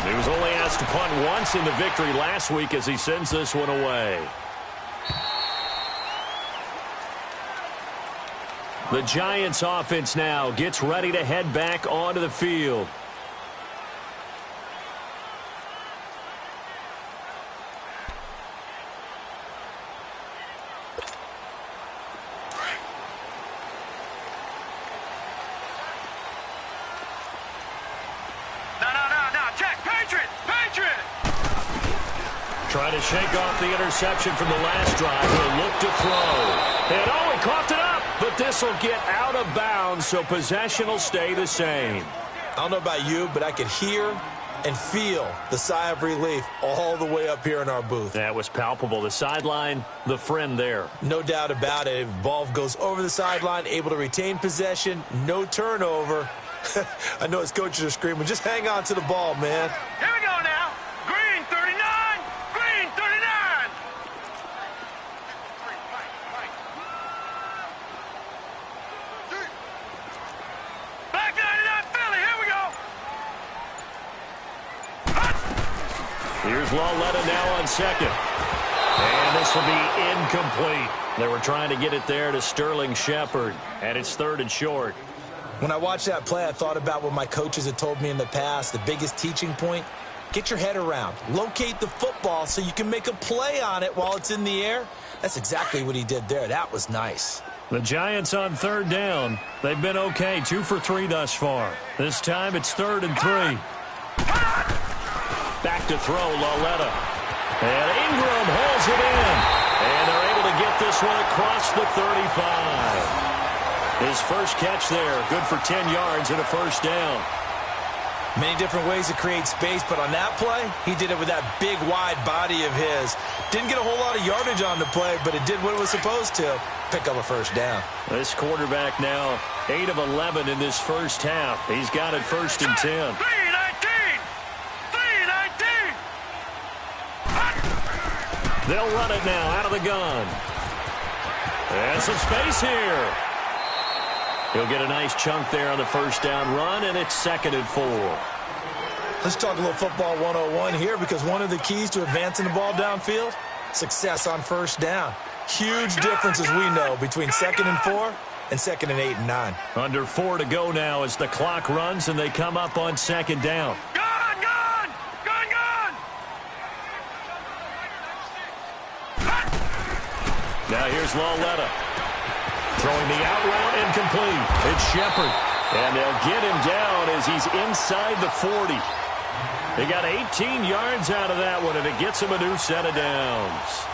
He was only asked to punt once in the victory last week as he sends this one away. The Giants offense now gets ready to head back onto the field. Trying to shake off the interception from the last drive. He'll look to throw. And oh, he coughed it up. But this will get out of bounds, so possession will stay the same. I don't know about you, but I could hear and feel the sigh of relief all the way up here in our booth. That was palpable. The sideline, the friend there. No doubt about it. If the ball goes over the sideline, able to retain possession, no turnover. I know his coaches are screaming, just hang on to the ball, man. Here we go now. Green 39. Green 39. Back 99 Philly. Here we go. Here's Lauletta now on second. And this will be incomplete. They were trying to get it there to Sterling Shepard. And it's third and short. When I watched that play, I thought about what my coaches had told me in the past. The biggest teaching point, get your head around. Locate the football so you can make a play on it while it's in the air. That's exactly what he did there. That was nice. The Giants on third down. They've been okay, 2 for 3 thus far. This time it's 3rd and 3. Back to throw, Lauletta. And Ingram holds it in. And they're able to get this one across the 35. His first catch there, good for 10 yards and a first down. Many different ways to create space, but on that play, he did it with that big, wide body of his. Didn't get a whole lot of yardage on the play, but it did what it was supposed to, pick up a first down. This quarterback now 8 of 11 in this first half. He's got it 1st and 10. 319. 319. They'll run it now out of the gun. And some space here. He'll get a nice chunk there on the first down run, and it's 2nd and 4. Let's talk a little football 101 here, because one of the keys to advancing the ball downfield, success on first down. Huge difference, as we know, between 2nd and 4 and 2nd and 8 and 9. Under 4 to go now as the clock runs and they come up on 2nd down. Now here's Lauletta. Throwing the out route incomplete. It's Shepard. And they'll get him down as he's inside the 40. They got 18 yards out of that one, and it gets him a new set of downs.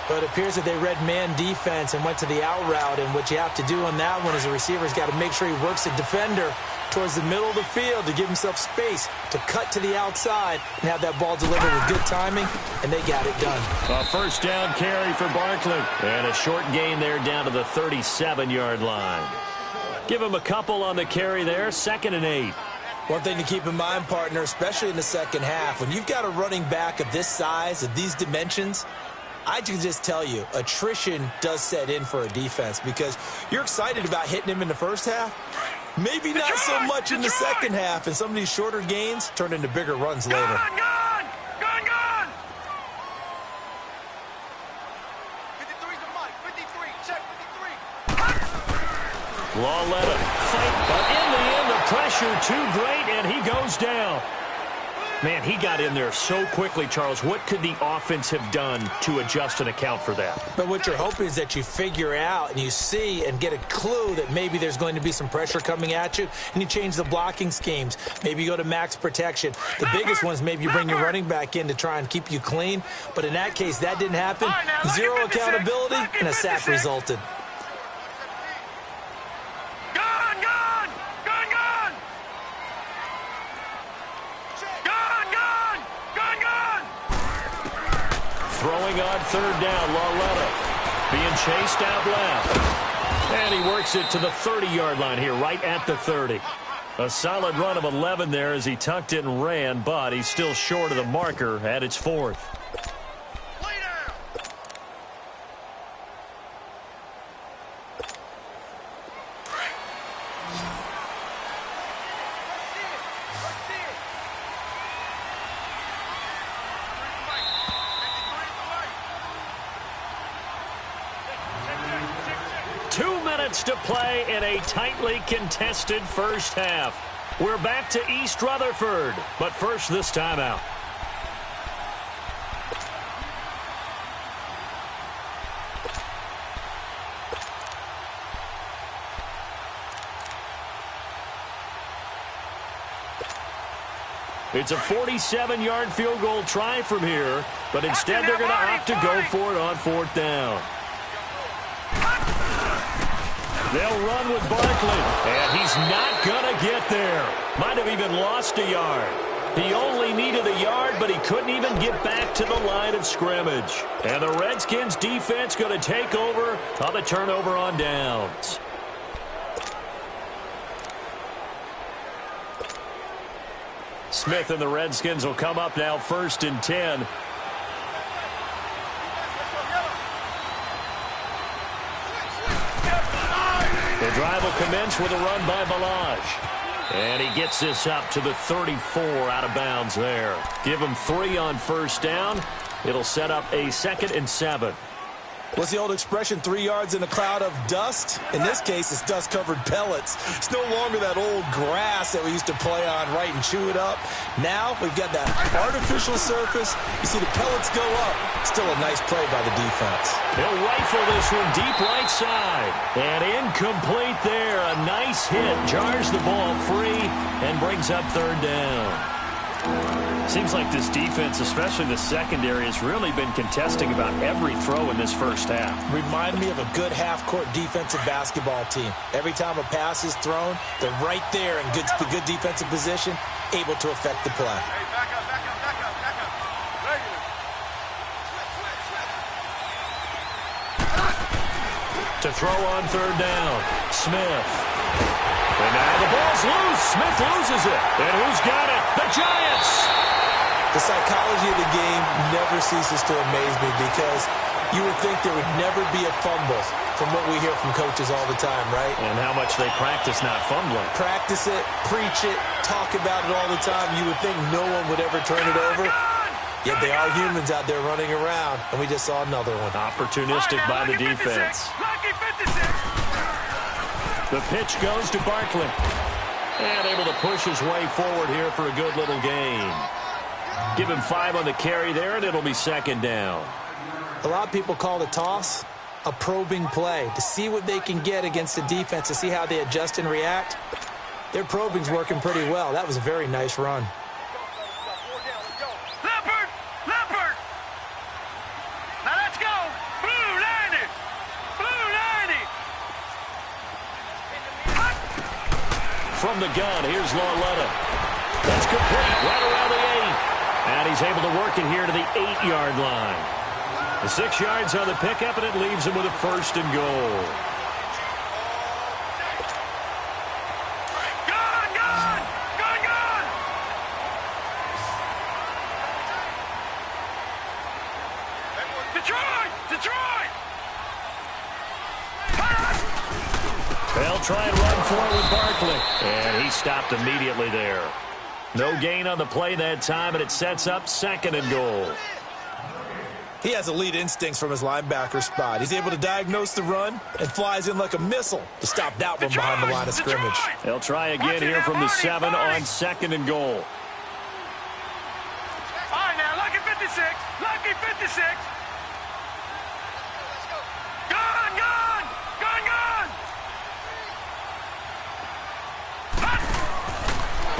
But it appears that they read man defense and went to the out route, and what you have to do on that one is the receiver's got to make sure he works the defender towards the middle of the field to give himself space to cut to the outside and have that ball delivered with good timing, and they got it done. A first down carry for Barkley, and a short gain there down to the 37-yard line. Give him a couple on the carry there, 2nd and 8. One thing to keep in mind, partner, especially in the second half, when you've got a running back of this size, of these dimensions, I can just tell you, attrition does set in for a defense because you're excited about hitting him in the first half. Maybe not so much in the second half, and some of these shorter gains turn into bigger runs later. Gone! 53, check 53. Lauletta fight, but in the end, the pressure too great, and he goes down. Man, he got in there so quickly, Charles. What could the offense have done to adjust and account for that? But what you're hoping is that you figure out and you see and get a clue that maybe there's going to be some pressure coming at you, and you change the blocking schemes. Maybe you go to max protection. The biggest ones, maybe you bring your running back in to try and keep you clean. But in that case, that didn't happen. Zero accountability, and a sack resulted. Throwing on 3rd down, Lauletta being chased out left. And he works it to the 30-yard line here, right at the 30. A solid run of 11 there as he tucked it and ran, but he's still short of the marker at its 4th. To play in a tightly contested first half. We're back to East Rutherford, but first this timeout. It's a 47-yard field goal try from here, but instead they're going to opt to go for it on 4th down. They'll run with Barkley, and he's not going to get there. Might have even lost a yard. He only needed a yard, but he couldn't even get back to the line of scrimmage. And the Redskins defense going to take over on the turnover on downs. Smith and the Redskins will come up now 1st and 10. The drive will commence with a run by Balaj. And he gets this up to the 34 out of bounds there. Give him 3 on 1st down. It'll set up a 2nd and 7. What's the old expression, 3 yards in a cloud of dust? In this case, it's dust-covered pellets. It's no longer that old grass that we used to play on, right, and chew it up. Now we've got that artificial surface. You see the pellets go up. Still a nice play by the defense. He'll rifle this one deep right side. And incomplete there. A nice hit. Jars the ball free and brings up 3rd down. Seems like this defense, especially the secondary, has really been contesting about every throw in this first half. Remind me of a good half-court defensive basketball team. Every time a pass is thrown, they're right there in good defensive position, able to affect the play. Hey, back up. To throw on 3rd down, Smith. And now the ball's loose. Smith loses it. And who's got it? The Giants. The psychology of the game never ceases to amaze me because you would think there would never be a fumble from what we hear from coaches all the time, right? And how much they practice not fumbling. Practice it, preach it, talk about it all the time. You would think no one would ever turn it over. Yet they are humans out there running around, and we just saw another one. Opportunistic by the defense. Lucky 56. The pitch goes to Barkley. And able to push his way forward here for a good little gain. Give him 5 on the carry there, and it'll be second down. A lot of people call the toss a probing play to see what they can get against the defense, to see how they adjust and react. Their probing's working pretty well. That was a very nice run. Leopard! Leopard! Now let's go! Blue 90! Blue 90! From the gun, here's Lauletta. That's complete, right around the 8. And he's able to work it here to the 8-yard line. The 6 yards on the pickup, and it leaves him with a first and goal. Gone! Gone! Gone! Gone! Detroit! Detroit! They'll try and run forward with Barkley. And he stopped immediately there. No gain on the play that time, and it sets up second and goal. He has elite instincts from his linebacker spot. He's able to diagnose the run and flies in like a missile to stop that one behind the line of scrimmage. They'll try again here from the 7 on second and goal. All right, now, lucky 56. Lucky 56. Gone! Gone! Gone! Gone!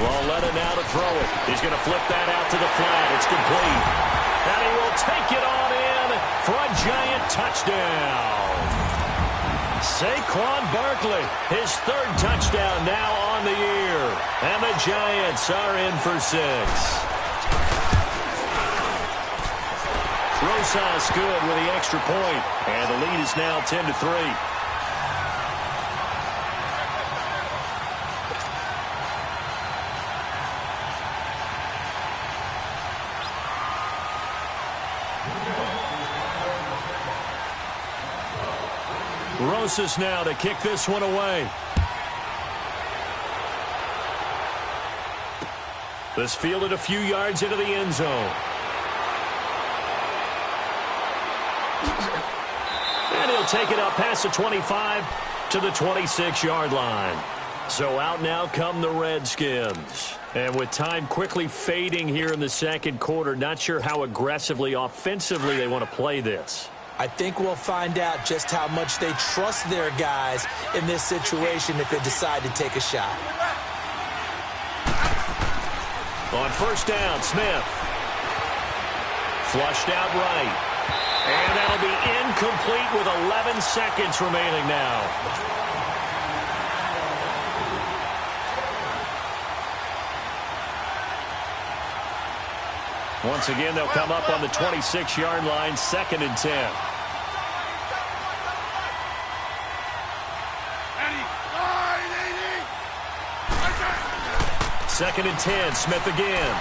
Lauletta now to throw it. He's going to flip that out to the flat. It's complete. And he will take it on in for a giant touchdown. Saquon Barkley, his 3rd touchdown now on the year. And the Giants are in for 6. Rosas good with the extra point. And the lead is now 10-3. Rosas now to kick this one away. This fielded a few yards into the end zone. And he'll take it up past the 25 to the 26-yard line. So out now come the Redskins. And with time quickly fading here in the second quarter, not sure how aggressively, offensively they want to play this. I think we'll find out just how much they trust their guys in this situation if they decide to take a shot. On first down, Smith. Flushed out right. And that'll be incomplete with 11 seconds remaining now. Once again, they'll come up on the 26-yard line, 2nd and 10. Second and 10, Smith again.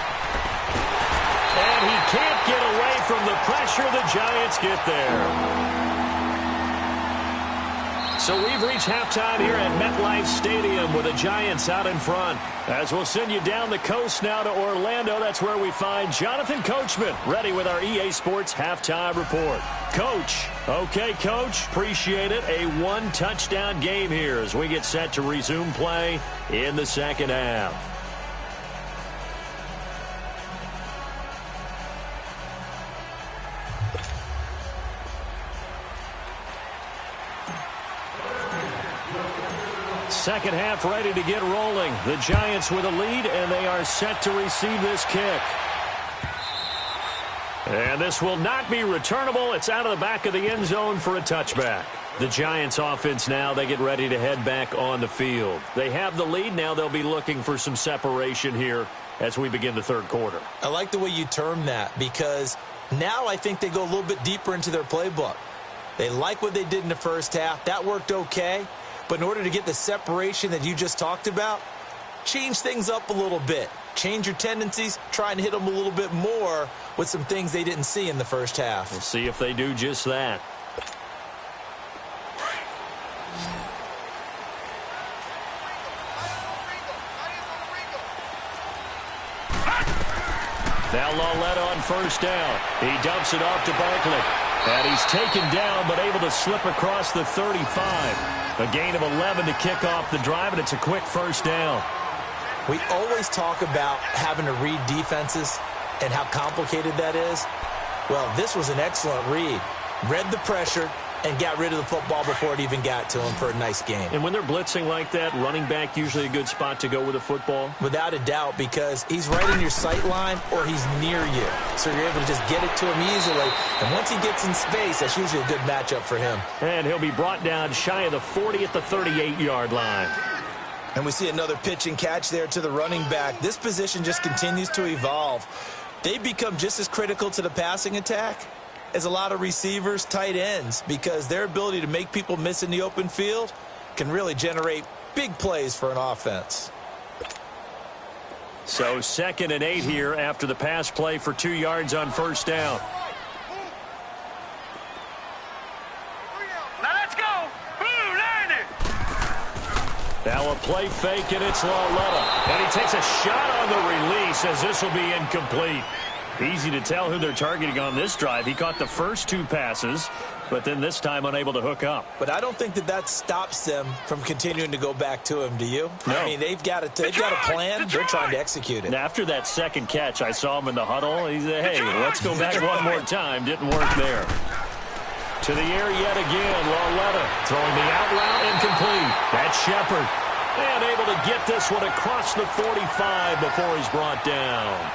And he can't get away from the pressure. The Giants get there. So we've reached halftime here at MetLife Stadium with the Giants out in front. As we'll send you down the coast now to Orlando, that's where we find Jonathan Coachman ready with our EA Sports Halftime Report. Coach. Okay, Coach. Appreciate it. A 1-touchdown game here as we get set to resume play in the second half. Second half ready to get rolling. The Giants with a lead, and they are set to receive this kick. And this will not be returnable. It's out of the back of the end zone for a touchback. The Giants offense now, they get ready to head back on the field. They have the lead. Now they'll be looking for some separation here as we begin the third quarter. I like the way you term that because now I think they go a little bit deeper into their playbook. They like what they did in the first half. That worked okay. But in order to get the separation that you just talked about, change things up a little bit. Change your tendencies, try and hit them a little bit more with some things they didn't see in the first half. We'll see if they do just that. Now Lauletta on first down. He dumps it off to Barkley. And he's taken down, but able to slip across the 35. A gain of 11 to kick off the drive, and it's a quick first down. We always talk about having to read defenses and how complicated that is. Well, this was an excellent read. Read the pressure and got rid of the football before it even got to him for a nice gain. And when they're blitzing like that, running back usually a good spot to go with a football? Without a doubt, because he's right in your sight line or he's near you. So you're able to just get it to him easily. And once he gets in space, that's usually a good matchup for him. And he'll be brought down shy of the 40 at the 38-yard line. And we see another pitch and catch there to the running back. This position just continues to evolve. They become just as critical to the passing attack as a lot of receivers, tight ends, because their ability to make people miss in the open field can really generate big plays for an offense. So 2nd and 8 here after the pass play for 2 yards on first down. Now let's go. Ooh, landed. Now a play fake, and it's Lauletta. And he takes a shot on the release as this will be incomplete. Easy to tell who they're targeting on this drive. He caught the first 2 passes, but then this time unable to hook up. But I don't think that stops them from continuing to go back to him, do you? No. I mean, they've got a plan. They're trying to execute it. And after that second catch, I saw him in the huddle. He said, hey, let's go back one more time. Didn't work there. To the air yet again, Lauletta throwing the out route incomplete. That's Shepard. And able to get this one across the 45 before he's brought down.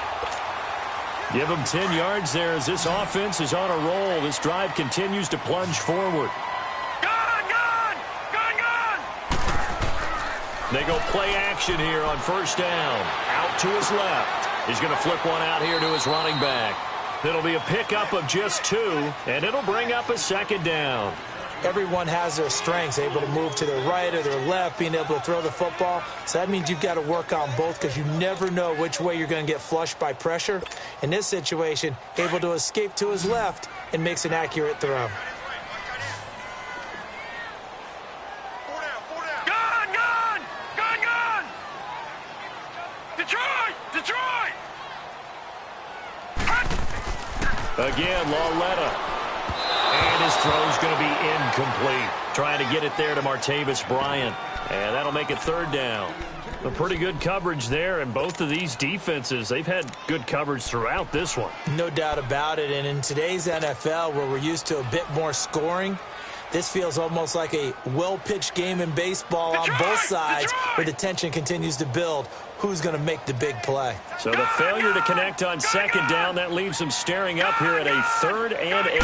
Give him 10 yards there as this offense is on a roll. This drive continues to plunge forward. Gone! They go play action here on first down. Out to his left. He's going to flip one out here to his running back. It'll be a pickup of just 2, and it'll bring up a 2nd down. Everyone has their strengths, able to move to their right or their left, being able to throw the football. So that means you've got to work on both because you never know which way you're going to get flushed by pressure. In this situation, able to escape to his left and makes an accurate throw. Gone! Detroit! Again, Lauletta. And his throw's going to be incomplete. Trying to get it there to Martavis Bryant. And that'll make it 3rd down. A pretty good coverage there, and both of these defenses, they've had good coverage throughout this one. No doubt about it, and in today's NFL, where we're used to a bit more scoring, this feels almost like a well-pitched game in baseball on both sides, where the tension continues to build. Who's going to make the big play? So the failure to connect on 2nd down, that leaves them staring up here at a 3rd and 8.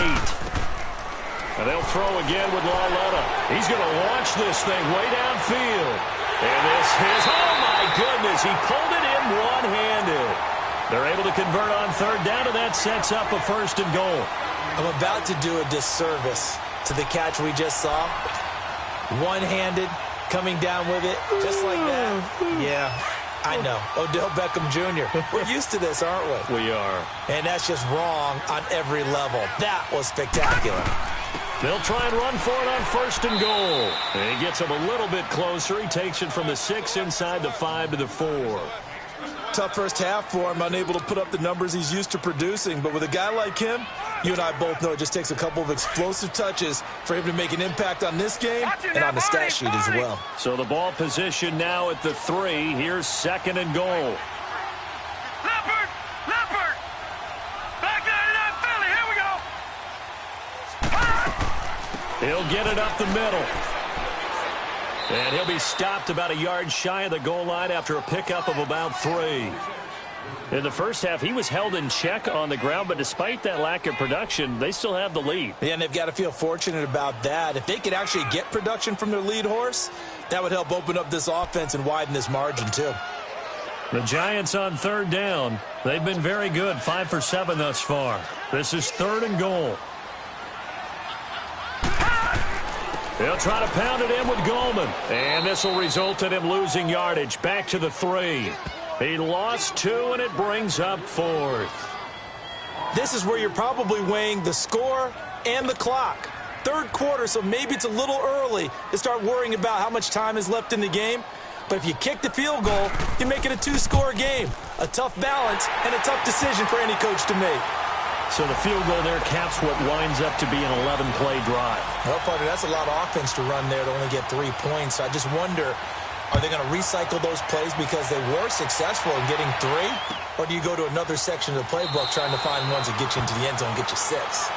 And they'll throw again with Lauletta. He's going to launch this thing way downfield. And this is, oh my goodness, he pulled it in one-handed. They're able to convert on 3rd down, and that sets up a 1st and goal. I'm about to do a disservice to the catch we just saw. One-handed, coming down with it, just like that. Yeah, I know. Odell Beckham Jr. We're used to this, aren't we? We are. And that's just wrong on every level. That was spectacular. They'll try and run for it on 1st and goal. And he gets him a little bit closer. He takes it from the 6 inside the 5 to the 4. Tough first half for him, unable to put up the numbers he's used to producing. But with a guy like him, you and I both know it just takes a couple of explosive touches for him to make an impact on this game and on the stat sheet as well. So the ball position now at the 3. Here's 2nd and goal. Leopard! Back there to that Philly, here we go! He'll get it up the middle. And he'll be stopped about a yard shy of the goal line after a pickup of about 3. In the first half, he was held in check on the ground, but despite that lack of production, they still have the lead. Yeah, and they've got to feel fortunate about that. If they could actually get production from their lead horse, that would help open up this offense and widen this margin, too. The Giants on 3rd down. They've been very good, 5 for 7 thus far. This is 3rd and goal. They'll try to pound it in with Goldman. And this will result in him losing yardage. Back to the 3. He lost 2, and it brings up 4th. This is where you're probably weighing the score and the clock. 3rd quarter, so maybe it's a little early to start worrying about how much time is left in the game. But if you kick the field goal, you make it a 2-score game. A tough balance and a tough decision for any coach to make. So the field goal there caps what winds up to be an 11-play drive. Well, partner, that's a lot of offense to run there to only get 3 points. I just wonder, are they going to recycle those plays because they were successful in getting 3? Or do you go to another section of the playbook trying to find ones that get you into the end zone and get you 6?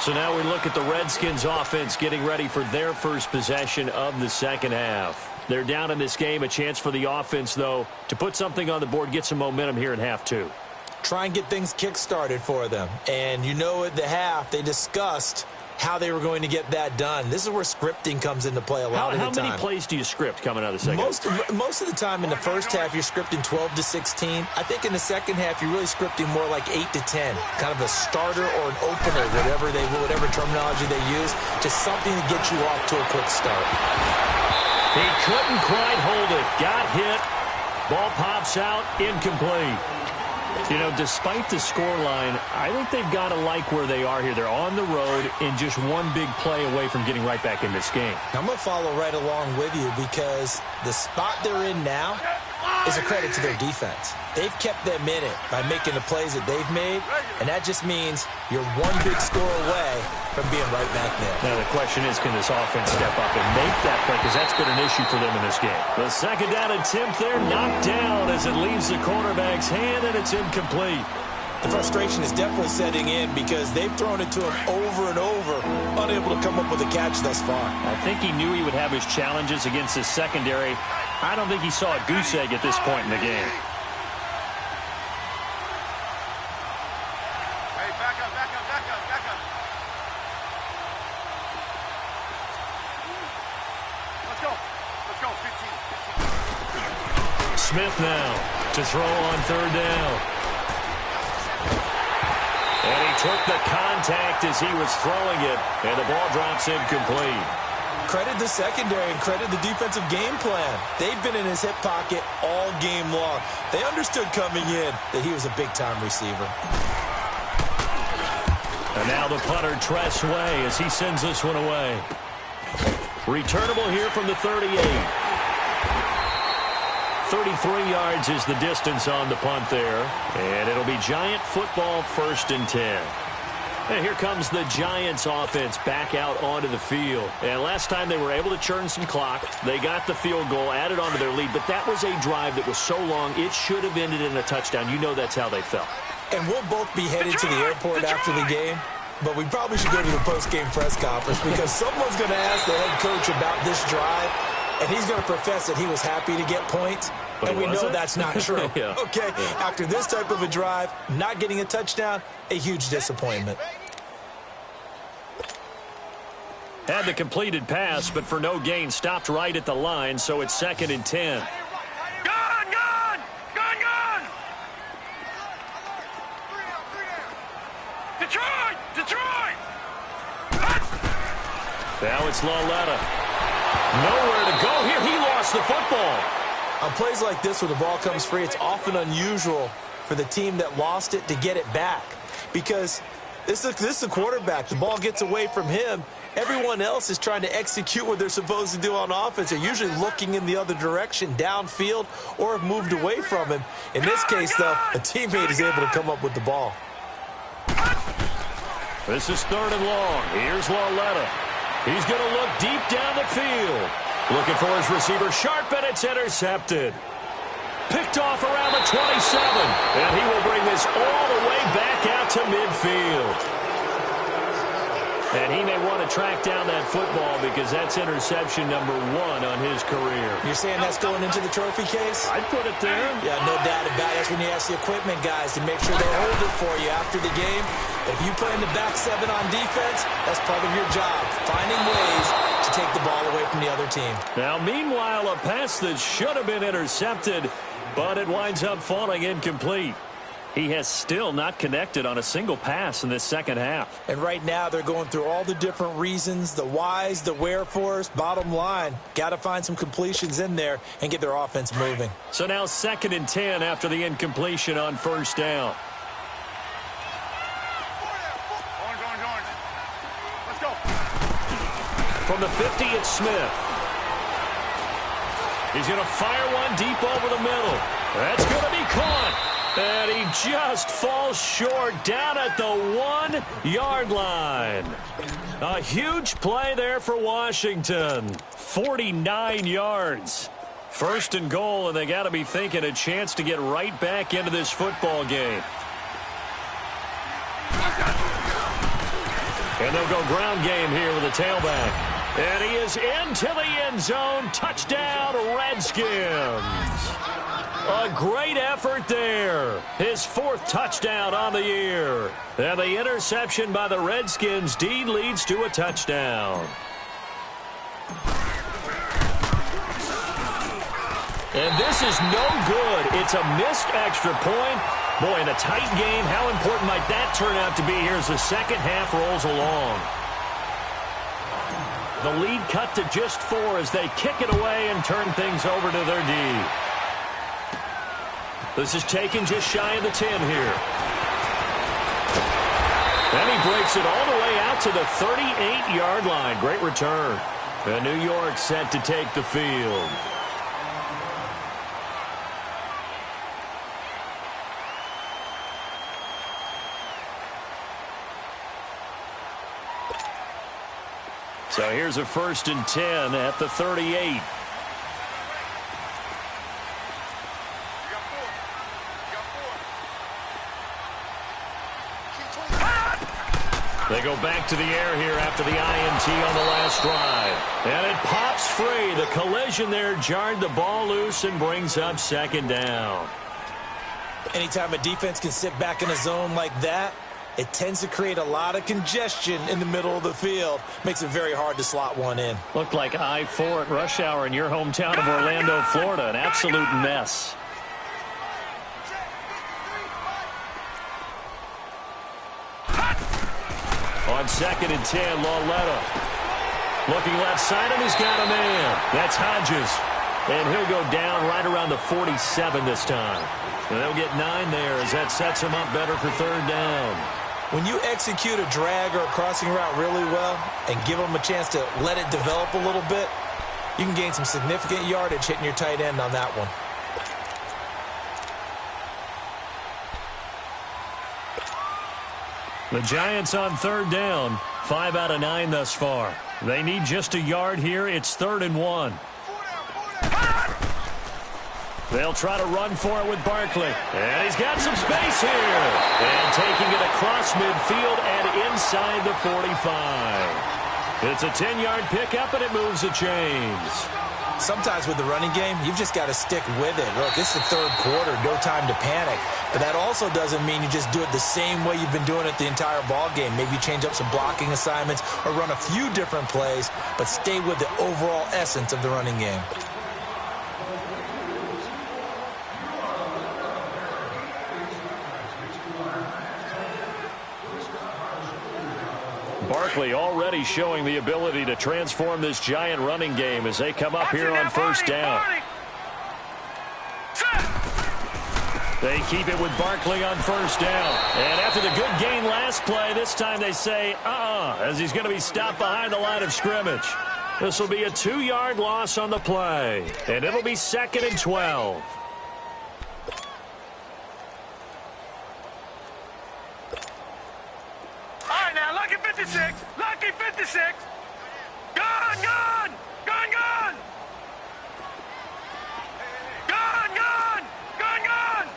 So now we look at the Redskins offense getting ready for their first possession of the second half. They're down in this game. A chance for the offense, though, to put something on the board, get some momentum here in half 2. Try and get things kick-started for them. And you know at the half, they discussed how they were going to get that done. This is where scripting comes into play a lot of the time. How many plays do you script coming out of the second half? Most of the time in the first half, you're scripting 12 to 16. I think in the second half, you're really scripting more like 8 to 10. Kind of a starter or an opener, whatever terminology they use. Just something to get you off to a quick start. He couldn't quite hold it. Got hit. Ball pops out. Incomplete. You know, despite the scoreline, I think they've got to like where they are here. They're on the road and just one big play away from getting right back in this game. I'm going to follow right along with you because the spot they're in now is a credit to their defense. They've kept them in it by making the plays that they've made, and that just means you're one big score away from being right back there. Now the question is, can this offense step up and make that play? Because that's been an issue for them in this game. The second down attempt there knocked down as it leaves the quarterback's hand, and it's incomplete. The frustration is definitely setting in because they've thrown it to him over and over, unable to come up with a catch thus far. I think he knew he would have his challenges against his secondary. I don't think he saw a goose egg at this point in the game. Hey, back up. Let's go, 15. Smith now to throw on third down. And he took the contact as he was throwing it, and the ball drops incomplete. Credit the secondary and credit the defensive game plan. They've been in his hip pocket all game long. They understood coming in that he was a big-time receiver. And now the punter, Tress Way, as he sends this one away. Returnable here from the 38. 33 yards is the distance on the punt there. And it'll be Giant football, 1st and 10. And here comes the Giants offense back out onto the field. And last time they were able to churn some clock. They got the field goal, added onto their lead. But that was a drive that was so long, it should have ended in a touchdown. You know that's how they felt. And we'll both be headed to the airport after the game. But we probably should go to the post-game press conference because someone's going to ask the head coach about this drive. And he's going to profess that he was happy to get points. But and we know that's not true. Yeah. Okay, after this type of a drive, not getting a touchdown, a huge disappointment. Had the completed pass, but for no gain, stopped right at the line, so it's 2nd and 10. Gone! Detroit! Now it's Lauletta. Nowhere to go here. He lost the football. On plays like this where the ball comes free, it's often unusual for the team that lost it to get it back because this is the quarterback. The ball gets away from him. Everyone else is trying to execute what they're supposed to do on offense. They're usually looking in the other direction, downfield, or have moved away from him. In this case, though, a teammate is able to come up with the ball. This is 3rd and long. Here's Lauletta. He's going to look deep down the field. Looking for his receiver, Sharp, and it's intercepted. Picked off around the 27. And he will bring this all the way back out to midfield. And he may want to track down that football because that's interception number 1 on his career. You're saying that's going into the trophy case? I'd put it there. Yeah, no doubt about it. That's when you ask the equipment guys to make sure they hold it for you after the game. If you play in the back 7 on defense, that's part of your job, finding ways to take the ball away from the other team. Now, meanwhile, a pass that should have been intercepted, but it winds up falling incomplete. He has still not connected on a single pass in this second half. And right now they're going through all the different reasons, the whys, the wherefores. Bottom line, got to find some completions in there and get their offense moving. So now 2nd and 10 after the incompletion on 1st down. Orange. Let's go. From the 50, it's Smith. He's going to fire one deep over the middle. That's going to be caught. And he just falls short down at the 1-yard line. A huge play there for Washington. 49 yards. First and goal, and they got to be thinking a chance to get right back into this football game. And they'll go ground game here with a tailback. And he is into the end zone. Touchdown, Redskins. A great effort there. His 4th touchdown on the year. And the interception by the Redskins deed leads to a touchdown. And this is no good. It's a missed extra point. Boy, in a tight game, how important might that turn out to be here as the second half rolls along? The lead cut to just 4 as they kick it away and turn things over to their D. This is taken just shy of the 10 here. And he breaks it all the way out to the 38-yard line. Great return. And New York set to take the field. So here's a 1st and 10 at the 38. They go back to the air here after the INT on the last drive. And it pops free. The collision there jarred the ball loose and brings up 2nd down. Anytime a defense can sit back in a zone like that, it tends to create a lot of congestion in the middle of the field. Makes it very hard to slot one in. Looked like I-4 at rush hour in your hometown of Orlando, Florida. An absolute mess. On 2nd and 10, Lauletta. Looking left side, and he's got a man. That's Hodges. And he'll go down right around the 47 this time. And they'll get 9 there as that sets him up better for 3rd down. When you execute a drag or a crossing route really well and give them a chance to let it develop a little bit, you can gain some significant yardage hitting your tight end on that one. The Giants on 3rd down. 5 out of 9 thus far. They need just a yard here. It's 3rd and 1. They'll try to run for it with Barkley. And he's got some space here. And taking it across midfield and inside the 45. It's a 10-yard pickup, and it moves the chains. Sometimes with the running game, you've just got to stick with it. Look, it's the 3rd quarter, no time to panic. But that also doesn't mean you just do it the same way you've been doing it the entire ball game. Maybe you change up some blocking assignments or run a few different plays, but stay with the overall essence of the running game. Barkley already showing the ability to transform this Giant running game as they come up here on 1st down. They keep it with Barkley on 1st down. And after the good gain last play, this time they say, as he's going to be stopped behind the line of scrimmage. This will be a 2-yard loss on the play. And it'll be 2nd and 12. Lucky 56! Lucky 56! Gone! Gone! Gone! Gone! Gone! Gone! Gone! Gone!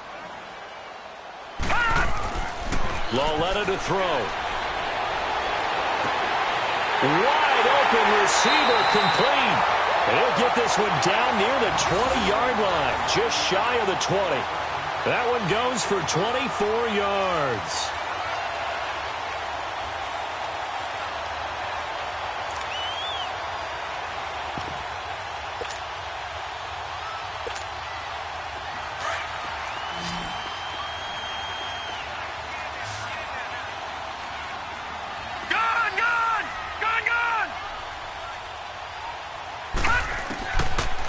Lauletta to throw. Wide open receiver complete. And he'll get this one down near the 20-yard line, just shy of the 20. That one goes for 24 yards.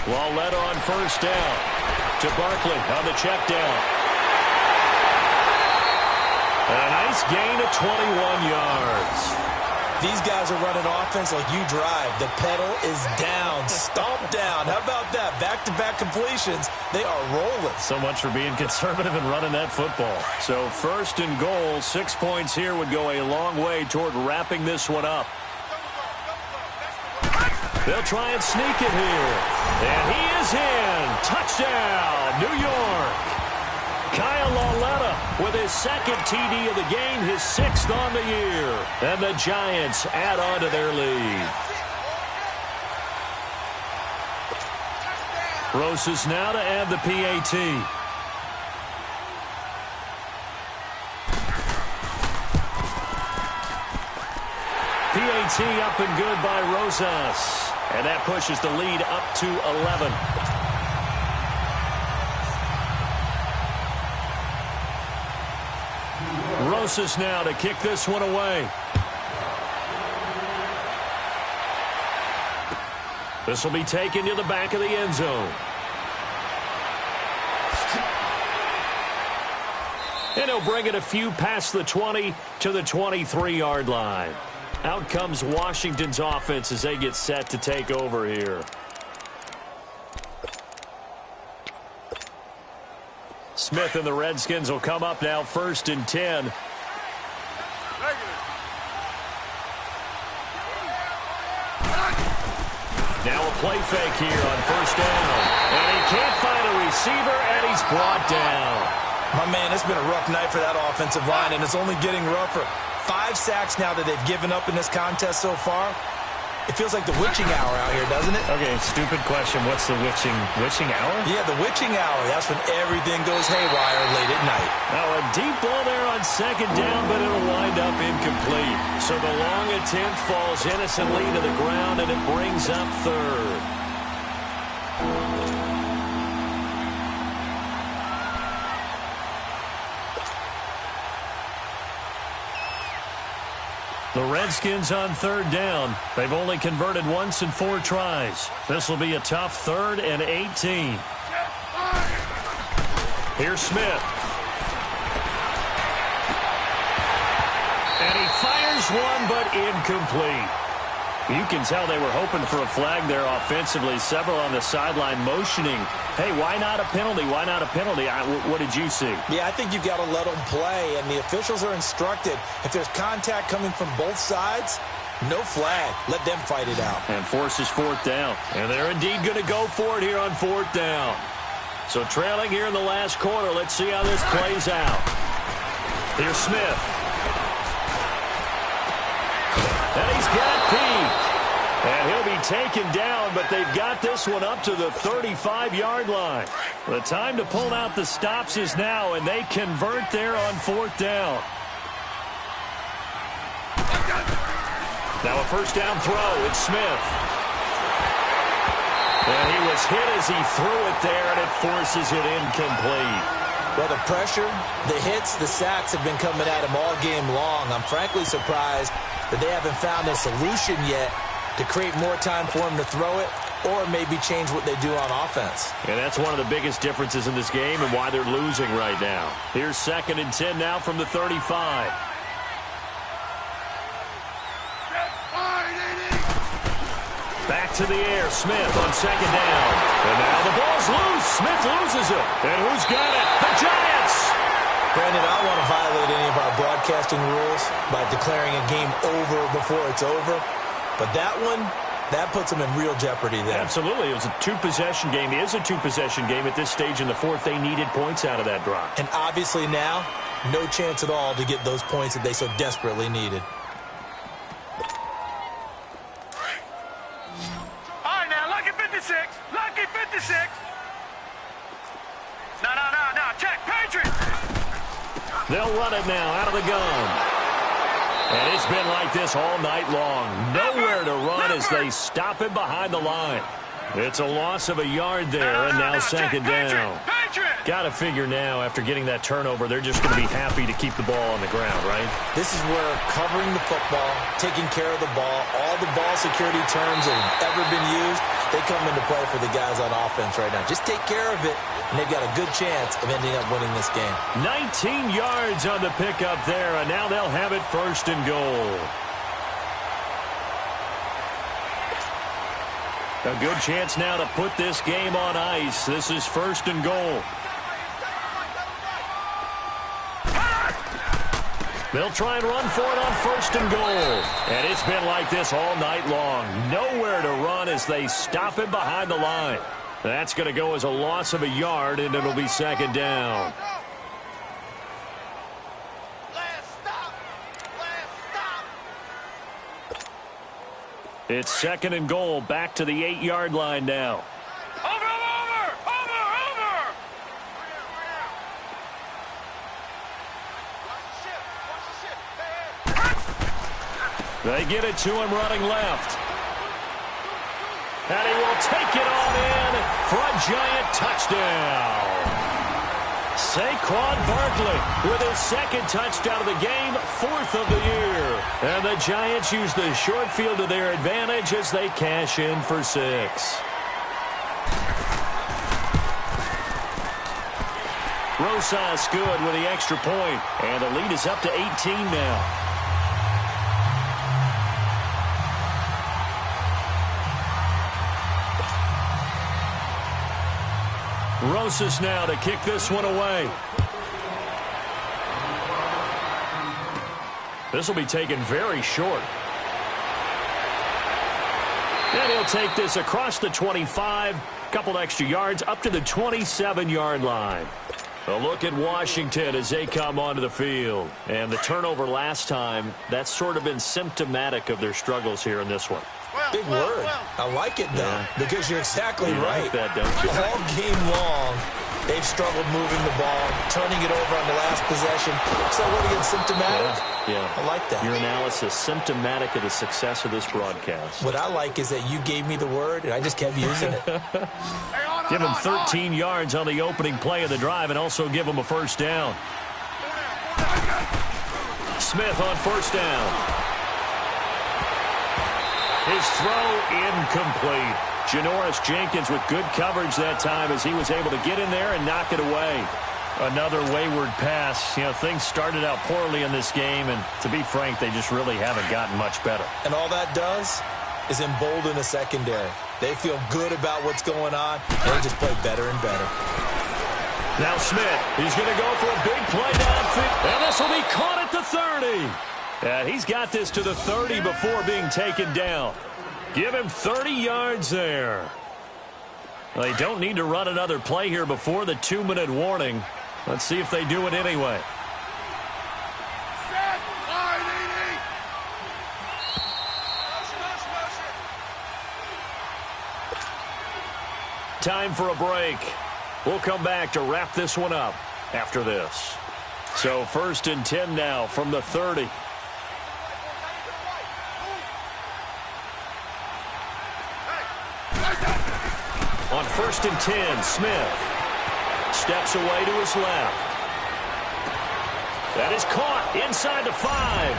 Lauletta on 1st down to Barkley on the check down. And a nice gain of 21 yards. these guys are running offense like you drive, the pedal is down, stomp down. How about that? Back-to-back completions. They are rolling. So much for being conservative and running that football. So first and goal, 6 points here would go a long way toward wrapping this one up. They'll try and sneak it here. And he is in. Touchdown, New York. Kyle Lauletta with his second TD of the game, his 6th on the year. And the Giants add on to their lead. Rosas now to add the PAT. PAT up and good by Rosas. And that pushes the lead up to 11. Rosas now to kick this one away. This will be taken to the back of the end zone. And he'll bring it a few past the 20 to the 23-yard line. Out comes Washington's offense as they get set to take over here. Smith and the Redskins will come up now 1st and 10. Now a play fake here on 1st down. And he can't find a receiver, and he's brought down. My man, it's been a rough night for that offensive line, and it's only getting rougher. 5 sacks now that they've given up in this contest so far. It feels like the witching hour out here, doesn't it? Okay, stupid question. What's the witching hour? Yeah, the witching hour. That's when everything goes haywire late at night. Now a deep ball there on 2nd down, but it'll wind up incomplete. So the long attempt falls innocently to the ground, and it brings up 3rd. The Redskins on 3rd down. They've only converted once in 4 tries. This will be a tough 3rd and 18. Here's Smith. And he fires one, but incomplete. You can tell they were hoping for a flag there offensively. Several on the sideline motioning, hey, why not a penalty? Why not a penalty? What did you see? Yeah, I think you've got to let them play, and the officials are instructed. If there's contact coming from both sides, no flag. Let them fight it out. And forces 4th down. And they're indeed going to go for it here on 4th down. So trailing here in the last quarter, let's see how this plays out. Here's Smith. And he's got Peak. And he'll be taken down, but they've got this one up to the 35-yard line. The time to pull out the stops is now, and they convert there on 4th down. Now a 1st down throw. It's Smith. And he was hit as he threw it there, and it forces it incomplete. Well, the pressure, the hits, the sacks have been coming at him all game long. I'm frankly surprised that they haven't found a solution yet to create more time for him to throw it or maybe change what they do on offense. And that's one of the biggest differences in this game and why they're losing right now. Here's 2nd and 10 now from the 35. Back to the air. Smith on 2nd down. And now the ball's loose. Smith loses it. And who's got it? The Giants! Brandon, I don't want to violate any of our broadcasting rules by declaring a game over before it's over. But that one, that puts them in real jeopardy there. Absolutely. It was a 2-possession game. It is a 2-possession game at this stage in the 4th. They needed points out of that drive. And obviously now, no chance at all to get those points that they so desperately needed. All right, now, lucky 56. Lucky 56. No. Check, Patriots. They'll run it now out of the gun. And it's been like this all night long. Nowhere to run as they stop him behind the line. It's a loss of a yard there, and now 2nd down. Got to figure now, after getting that turnover, they're just going to be happy to keep the ball on the ground, right? This is where covering the football, taking care of the ball, all the ball security terms that have ever been used, they come into play for the guys on offense right now. Just take care of it, and they've got a good chance of ending up winning this game. 19 yards on the pickup there, and now they'll have it 1st and goal. A good chance now to put this game on ice. This is 1st and goal. They'll try and run for it on 1st and goal. And it's been like this all night long. Nowhere to run as they stop him behind the line. That's going to go as a loss of a yard, and it'll be 2nd down. It's 2nd and goal, back to the 8-yard line now. Over! They get it to him running left. And he will take it on in for a giant touchdown. Saquon Barkley with his 2nd touchdown of the game, 4th of the year. And the Giants use the short field to their advantage as they cash in for 6. Rosas good with the extra point, and the lead is up to 18 now. Rosas now to kick this one away. This will be taken very short. And he'll take this across the 25, couple extra yards, up to the 27-yard line. A look at Washington as they come onto the field. And the turnover last time, that's sort of been symptomatic of their struggles here in this one. Big word. I like it, though, because you're exactly right. Like that, don't you? All game long, they've struggled moving the ball, turning it over on the last possession. So what again, symptomatic? Yeah. I like that. Your analysis, symptomatic of the success of this broadcast. What I like is that you gave me the word, and I just kept using it. Give him 13 yards on the opening play of the drive and also give him a 1st down. Smith on 1st down. His throw incomplete. Janoris Jenkins with good coverage that time as he was able to get in there and knock it away. Another wayward pass. You know, things started out poorly in this game, and to be frank, they just really haven't gotten much better. And all that does is embolden the secondary. They feel good about what's going on, and they just play better and better. Now Smith, he's going to go for a big play downfield, and this will be caught at the 30. And he's got this to the 30 before being taken down. Give him 30 yards there. They don't need to run another play here before the 2-minute warning. Let's see if they do it anyway. Time for a break. We'll come back to wrap this one up after this. So 1st and 10 now from the 30. On 1st and 10, Smith steps away to his left. That is caught inside the 5.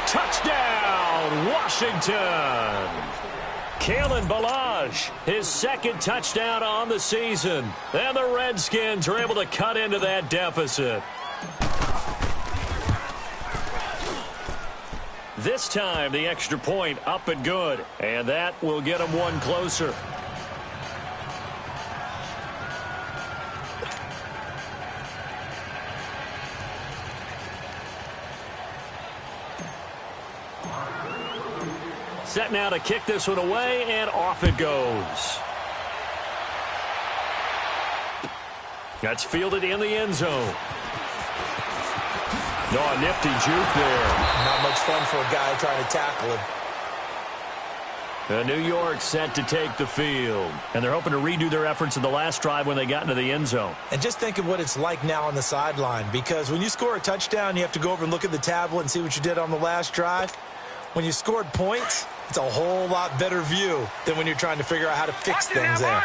Touchdown, Washington. Kalen Ballage, his 2nd touchdown on the season. And the Redskins are able to cut into that deficit. This time, the extra point up and good. And that will get them one closer. Set now to kick this one away, and off it goes. That's fielded in the end zone. Oh, a nifty juke there. Not much fun for a guy trying to tackle him. New York set to take the field. And they're hoping to redo their efforts in the last drive when they got into the end zone. And just think of what it's like now on the sideline. Because when you score a touchdown, you have to go over and look at the tablet and see what you did on the last drive. When you scored points, it's a whole lot better view than when you're trying to figure out how to fix things there.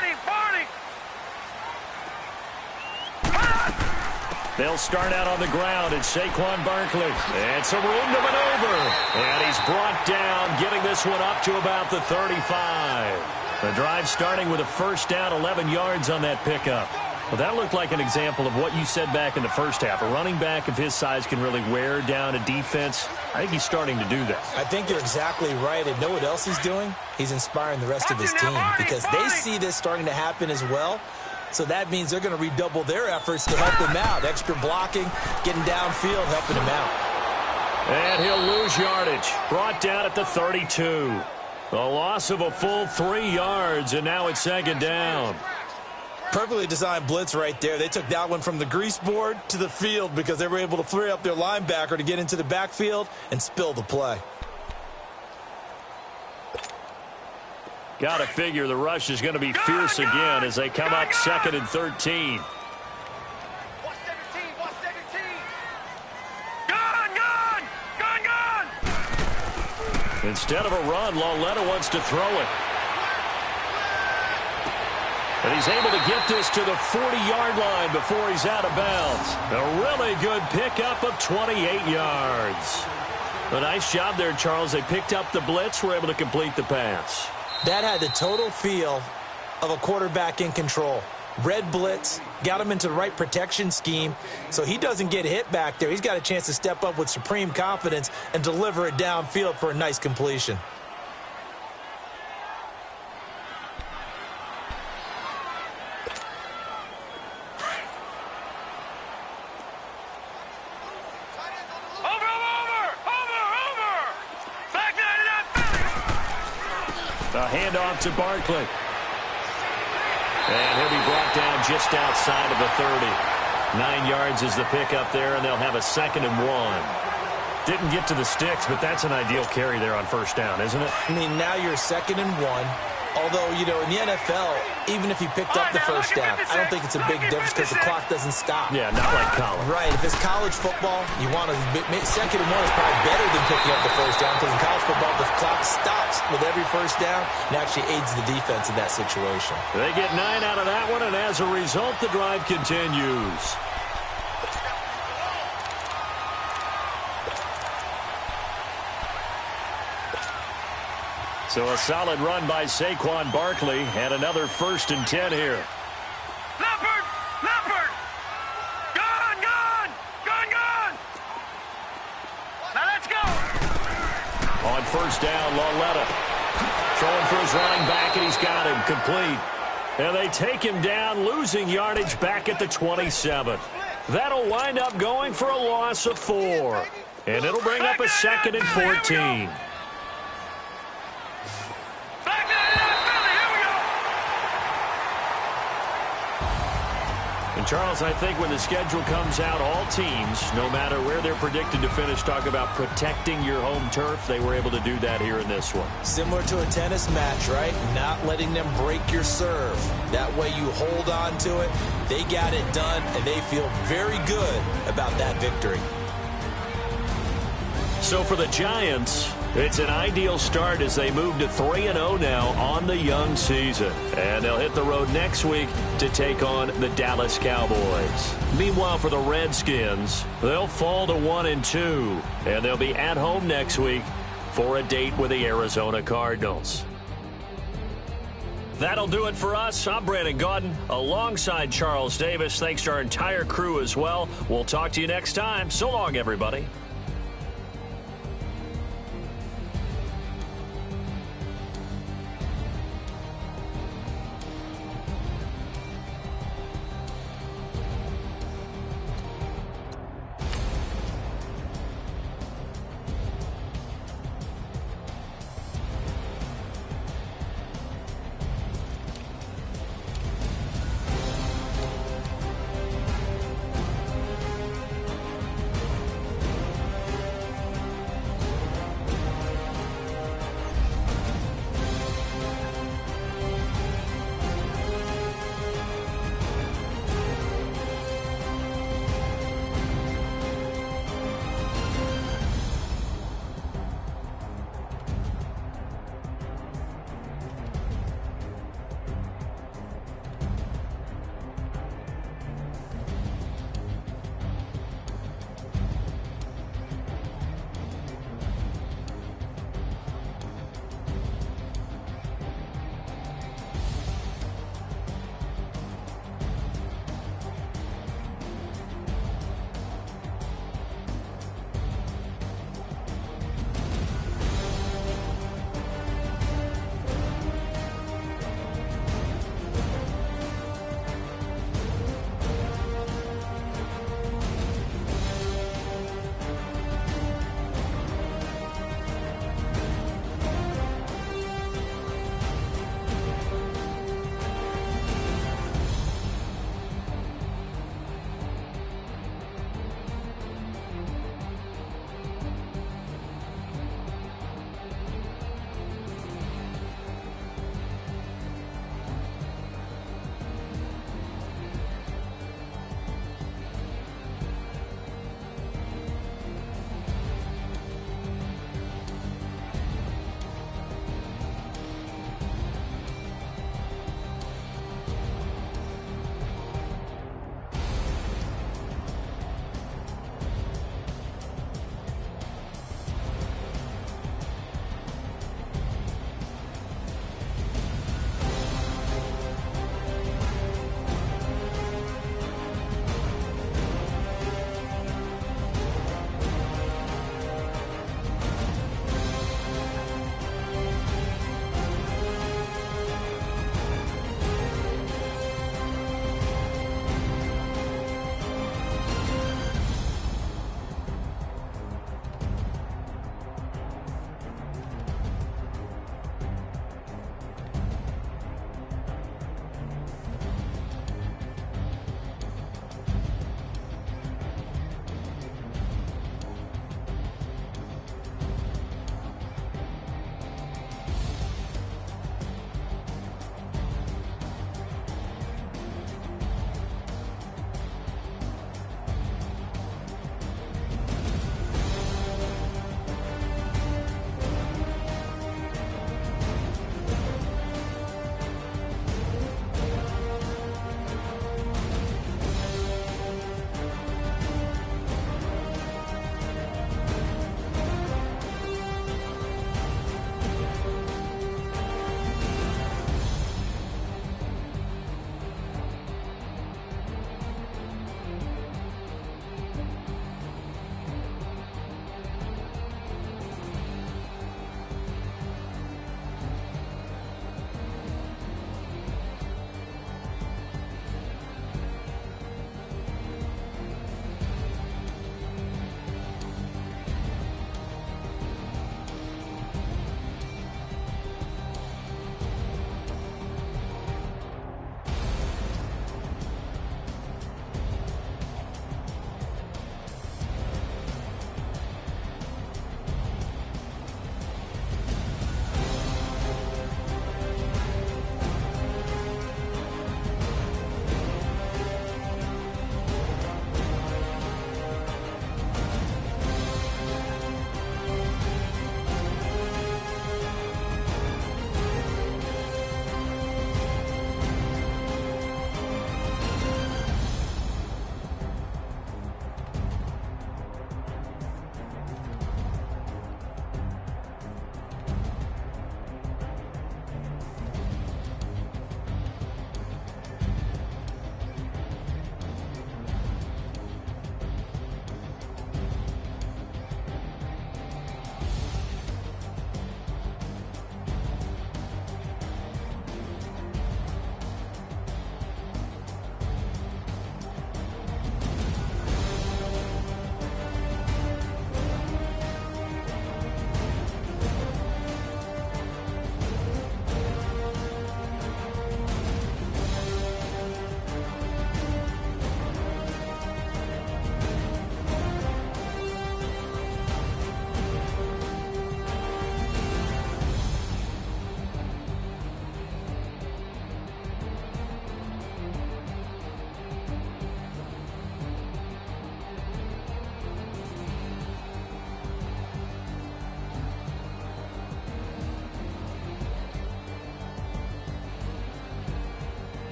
They'll start out on the ground at Saquon Barkley. And some room to maneuver. And he's brought down, getting this one up to about the 35. The drive starting with a 1st down, 11 yards on that pickup. Well, that looked like an example of what you said back in the first half. A running back of his size can really wear down a defense. I think he's starting to do that. I think you're exactly right. And know what else he's doing? He's inspiring the rest of his team because they see this starting to happen as well. So that means they're going to redouble their efforts to help him out. Extra blocking, getting downfield, helping him out. And he'll lose yardage. Brought down at the 32. A loss of a full 3 yards, and now it's second down. Perfectly designed blitz right there. They took that one from the grease board to the field because they were able to free up their linebacker to get into the backfield and spill the play. Got to figure the rush is going to be fierce again as they come up 2nd and 13. Instead of a run, Lauletta wants to throw it. And he's able to get this to the 40-yard line before he's out of bounds. A really good pickup of 28 yards. A nice job there, Charles. They picked up the blitz, were able to complete the pass. That had the total feel of a quarterback in control. Red blitz, got him into the right protection scheme, so he doesn't get hit back there. He's got a chance to step up with supreme confidence and deliver it downfield for a nice completion. A handoff to Barkley. And he'll be brought down just outside of the 30. 9 yards is the pickup there, and they'll have a 2nd and 1. Didn't get to the sticks, but that's an ideal carry there on first down, isn't it? I mean, now you're 2nd and 1. Although, you know, in the NFL, even if he picked up the first down, I don't think it's a big difference because the clock doesn't stop. Yeah, not like college. Right. If it's college football, you want to 2nd and 1 is probably better than picking up the first down because in college football, the clock stops with every first down and actually aids the defense in that situation. They get 9 out of that one, and as a result, the drive continues. So a solid run by Saquon Barkley and another 1st and 10 here. Leopard! Leopard! Gone! Now let's go! On first down, Lauletta throwing for his running back, and he's got him complete. And they take him down, losing yardage back at the 27. That'll wind up going for a loss of 4. And it'll bring up a 2nd and 14. And Charles, I think when the schedule comes out, all teams, no matter where they're predicted to finish, talk about protecting your home turf. They were able to do that here in this one. Similar to a tennis match, right? Not letting them break your serve. That way you hold on to it. They got it done, and they feel very good about that victory. So for the Giants, it's an ideal start as they move to 3-0 now on the young season. And they'll hit the road next week to take on the Dallas Cowboys. Meanwhile, for the Redskins, they'll fall to 1-2. And they'll be at home next week for a date with the Arizona Cardinals. That'll do it for us. I'm Brandon Gaudin alongside Charles Davis. Thanks to our entire crew as well. We'll talk to you next time. So long, everybody.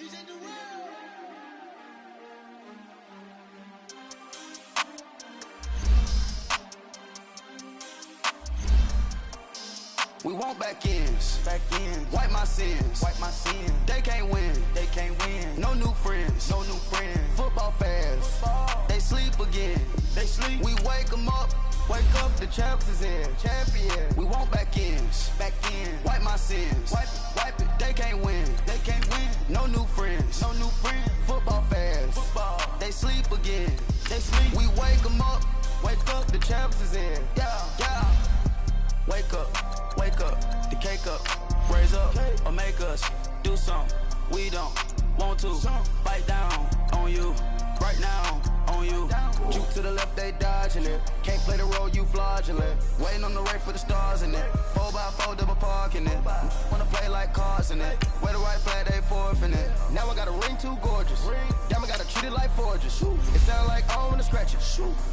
We want back ends, wipe my sins, They can't win, No new friends, Football fans, they sleep again, We wake them up, the champs is in, champion. We want back ends, wipe my sins, wipe it. They can't win, No new friends, Football fans, they sleep again, We wake them up, the champs is in, yeah. Wake up, the cake up, raise up, or make us do something we don't want to. Bite down on you, right now on you. Juke to the left, they dodging it. Can't play the role, you fraudulent. Waiting on the right for the stars in it. 4x4 double parking it. Wanna play like cars in it. Wear the right flag, they forfeiting it. Now I got a ring too gorgeous. Damn, I gotta treat it like forges. It sound like I don't wanna scratch it.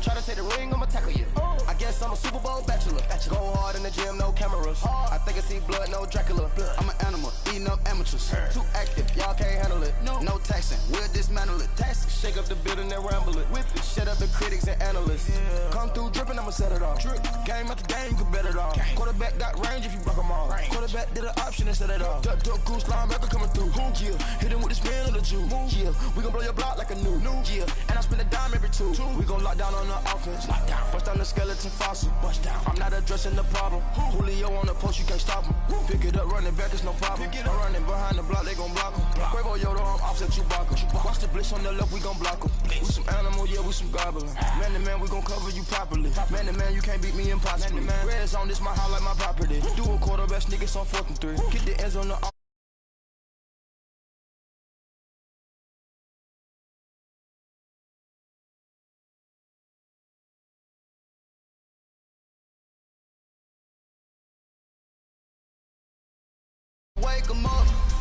Try to take the ring, I'ma tackle you. I guess I'm a Super Bowl bachelor. Go hard in the gym, no cameras. I think I see blood, no Dracula. I'm an animal, eating up amateurs. Too active, y'all can't handle it. No taxing, we'll dismantle it. Shake up the building and ramble it. Whip it, shut up the critics and analysts. Come through dripping, I'ma set it off. Game after game, you can bet it off. Quarterback got range if you block them all. Quarterback did an option and set it off. Duck, goose, linebacker coming through. Yeah, hit him with the spin of the Jew. Yeah, we gon' blow your block like a new. Yeah, and I spend a dime every two. We gon' lock down on the offense. Bust down the skeleton fossil. I'm not addressing the problem. Julio on the post, you can't stop him. Pick it up, running back, it's no problem. I'm running behind the block, they gon' block him. Quavo Yoda, I'm offset Chewbacca. Watch the blitz on the left, we gon' block him. We some animal, yeah, we some goblin. Man to man, we gon' cover you properly. Man to man, you can't beat me impossibly. Red zone, this my house like my property. Do a quarter best niggas on 4th and 3. Get the ends on the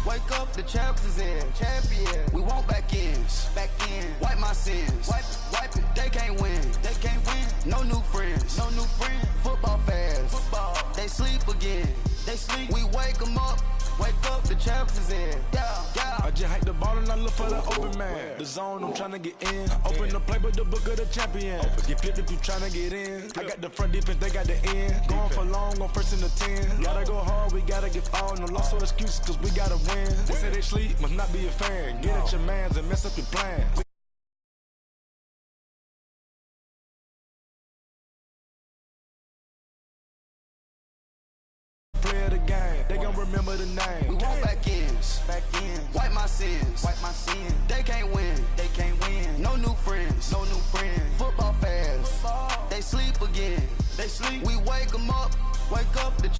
Wake up, the champs is in, champion. We want back ends, wipe my sins, wipe it. They can't win, No new friends, Football fans, they sleep again, We wake them up, the champs is in, yeah. I just hike the ball and I look for the open man. The zone, I'm tryna get in. Open the playbook, the book of the champion. Get flipped if you tryna get in. I got the front defense, they got the end. Going for long, on 1st and the 10. Gotta go hard, we gotta get all. No loss or excuses, cause we gotta win. They say they sleep, must not be a fan. Get at your mans and mess up your plans. Play the game, they gon' remember the name. We want back ends, wipe my sins, They can't win, No new friends, Football fans, they sleep again, We wake them up, the